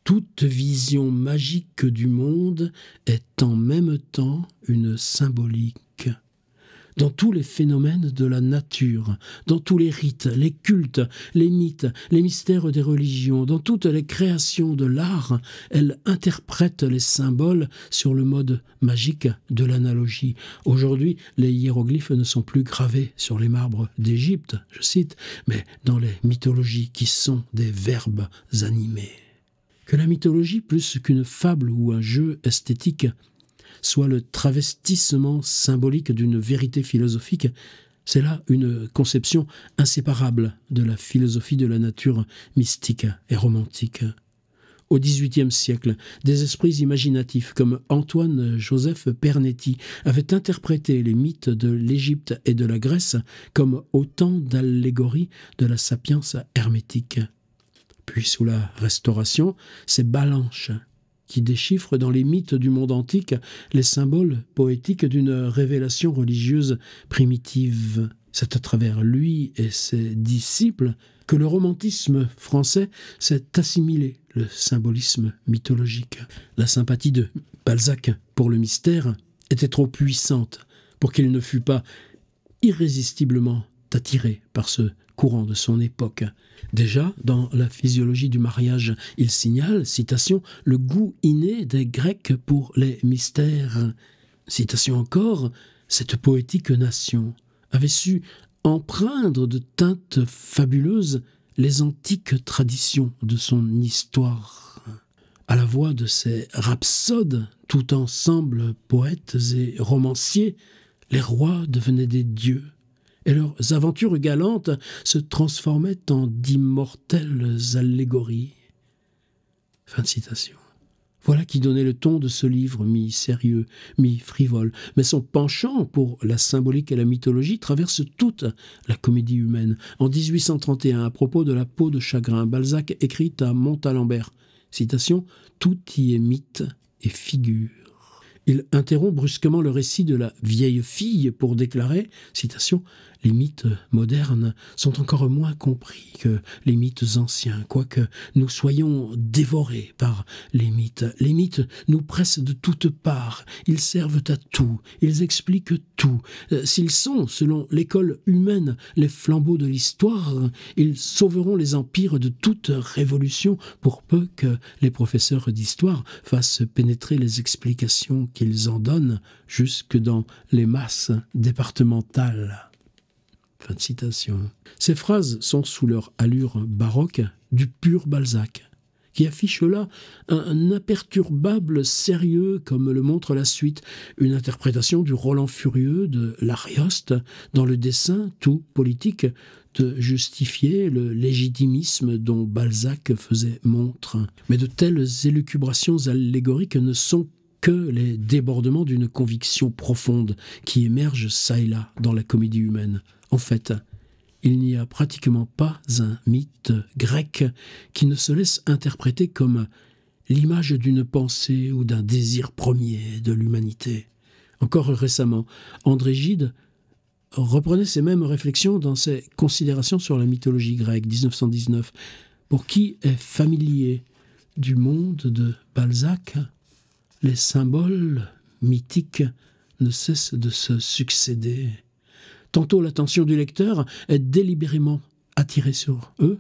Toute vision magique du monde est en même temps une symbolique. Dans tous les phénomènes de la nature, dans tous les rites, les cultes, les mythes, les mystères des religions, dans toutes les créations de l'art, elle interprète les symboles sur le mode magique de l'analogie. Aujourd'hui, les hiéroglyphes ne sont plus gravés sur les marbres d'Égypte, je cite, mais dans les mythologies qui sont des verbes animés. Que la mythologie, plus qu'une fable ou un jeu esthétique, soit le travestissement symbolique d'une vérité philosophique, c'est là une conception inséparable de la philosophie de la nature mystique et romantique. Au XVIIIe siècle, des esprits imaginatifs comme Antoine-Joseph Pernetti avaient interprété les mythes de l'Égypte et de la Grèce comme autant d'allégories de la sapience hermétique. Puis sous la Restauration, c'est Ballanche qui déchiffre dans les mythes du monde antique les symboles poétiques d'une révélation religieuse primitive. C'est à travers lui et ses disciples que le romantisme français s'est assimilé le symbolisme mythologique. La sympathie de Balzac pour le mystère était trop puissante pour qu'il ne fût pas irrésistiblement attiré par ce courant de son époque. Déjà, dans la physiologie du mariage, il signale, citation, « le goût inné des Grecs pour les mystères ». Citation encore, « cette poétique nation avait su empreindre de teintes fabuleuses les antiques traditions de son histoire. » À la voix de ces rhapsodes, tout ensemble poètes et romanciers, les rois devenaient des dieux, et leurs aventures galantes se transformaient en d'immortelles allégories. Fin de citation. Voilà qui donnait le ton de ce livre, mi-sérieux, mi-frivole. Mais son penchant pour la symbolique et la mythologie traverse toute la comédie humaine. En 1831, à propos de la peau de chagrin, Balzac écrit à Montalembert, citation, « Tout y est mythe et figure ». Il interrompt brusquement le récit de la vieille fille pour déclarer, citation, « Les mythes modernes sont encore moins compris que les mythes anciens, quoique nous soyons dévorés par les mythes. Les mythes nous pressent de toutes parts, ils servent à tout, ils expliquent tout. S'ils sont, selon l'école humaine, les flambeaux de l'histoire, ils sauveront les empires de toute révolution pour peu que les professeurs d'histoire fassent pénétrer les explications qu'ils en donnent jusque dans les masses départementales. » Fin de citation. Ces phrases sont, sous leur allure baroque, du pur Balzac. qui affiche là un imperturbable sérieux, comme le montre la suite, une interprétation du Roland furieux de l'Arioste, dans le dessein, tout politique, de justifier le légitimisme dont Balzac faisait montre. Mais de telles élucubrations allégoriques ne sont que les débordements d'une conviction profonde qui émerge çà et là dans la comédie humaine. En fait, il n'y a pratiquement pas un mythe grec qui ne se laisse interpréter comme l'image d'une pensée ou d'un désir premier de l'humanité. Encore récemment, André Gide reprenait ces mêmes réflexions dans ses Considérations sur la mythologie grecque, 1919. Pour qui est familier du monde de Balzac, les symboles mythiques ne cessent de se succéder. Tantôt l'attention du lecteur est délibérément attirée sur eux,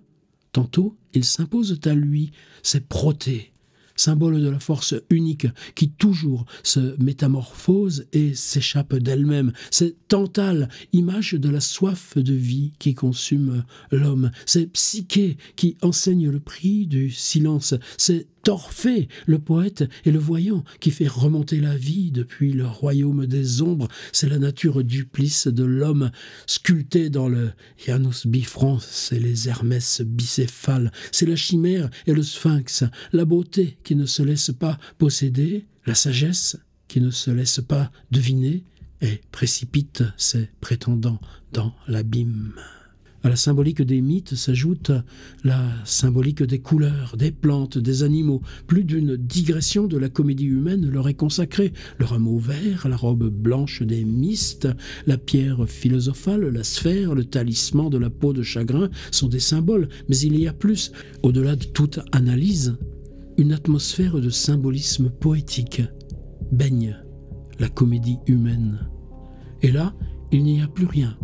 tantôt ils s'imposent à lui, ces protés, symbole de la force unique qui toujours se métamorphose et s'échappe d'elle-même, ces tantales, images de la soif de vie qui consume l'homme, ces psychés qui enseignent le prix du silence, ces Orphée, le poète et le voyant, qui fait remonter la vie depuis le royaume des ombres, c'est la nature duplice de l'homme, sculptée dans le Janus bifrons et les Hermès bicéphales, c'est la chimère et le sphinx, la beauté qui ne se laisse pas posséder, la sagesse qui ne se laisse pas deviner et précipite ses prétendants dans l'abîme. À la symbolique des mythes s'ajoute la symbolique des couleurs, des plantes, des animaux. Plus d'une digression de la comédie humaine leur est consacrée. Le rameau vert, la robe blanche des mystes, la pierre philosophale, la sphère, le talisman de la peau de chagrin sont des symboles. Mais il y a plus, au-delà de toute analyse, une atmosphère de symbolisme poétique baigne la comédie humaine. Et là, il n'y a plus rien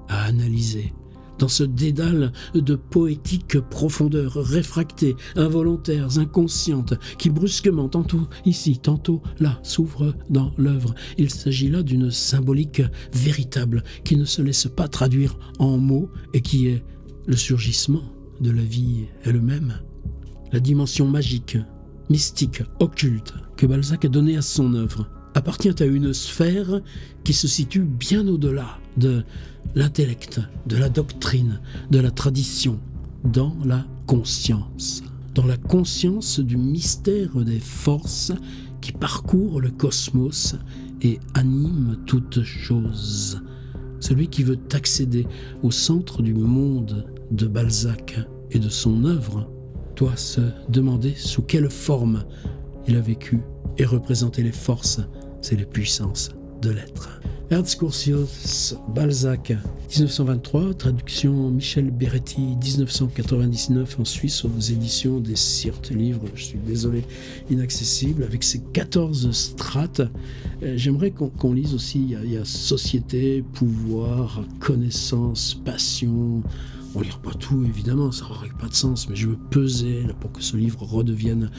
à analyser. Dans ce dédale de poétique profondeur, réfractées, involontaires, inconscientes, qui brusquement, tantôt ici, tantôt là, s'ouvrent dans l'œuvre. Il s'agit là d'une symbolique véritable, qui ne se laisse pas traduire en mots et qui est le surgissement de la vie elle-même. La dimension magique, mystique, occulte que Balzac a donnée à son œuvre appartient à une sphère qui se situe bien au-delà de l'intellect, de la doctrine, de la tradition, dans la conscience du mystère des forces qui parcourent le cosmos et animent toute chose. Celui qui veut accéder au centre du monde de Balzac et de son œuvre doit se demander sous quelle forme il a vécu et représenté les forces et les puissances de l'être. Ernst Curtius, Balzac, 1923, traduction Michel Beretti, 1999 en Suisse aux éditions des Syrtes, livre, je suis désolé, inaccessible, avec ses 14 strates. J'aimerais qu'on lise aussi, il y a société, pouvoir, connaissance, passion. On ne lira pas tout, évidemment, ça n'aurait pas de sens, mais je veux peser là, pour que ce livre redevienne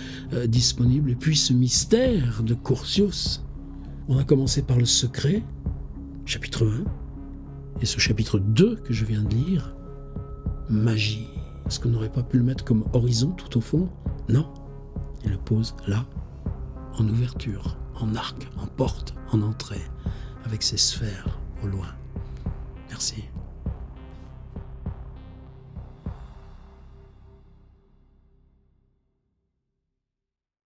disponible. Et puis ce mystère de Curtius. On a commencé par le secret, chapitre 1, et ce chapitre 2 que je viens de lire, magie. Est-ce qu'on n'aurait pas pu le mettre comme horizon tout au fond? Non, il le pose là, en ouverture, en arc, en porte, en entrée, avec ses sphères au loin. Merci.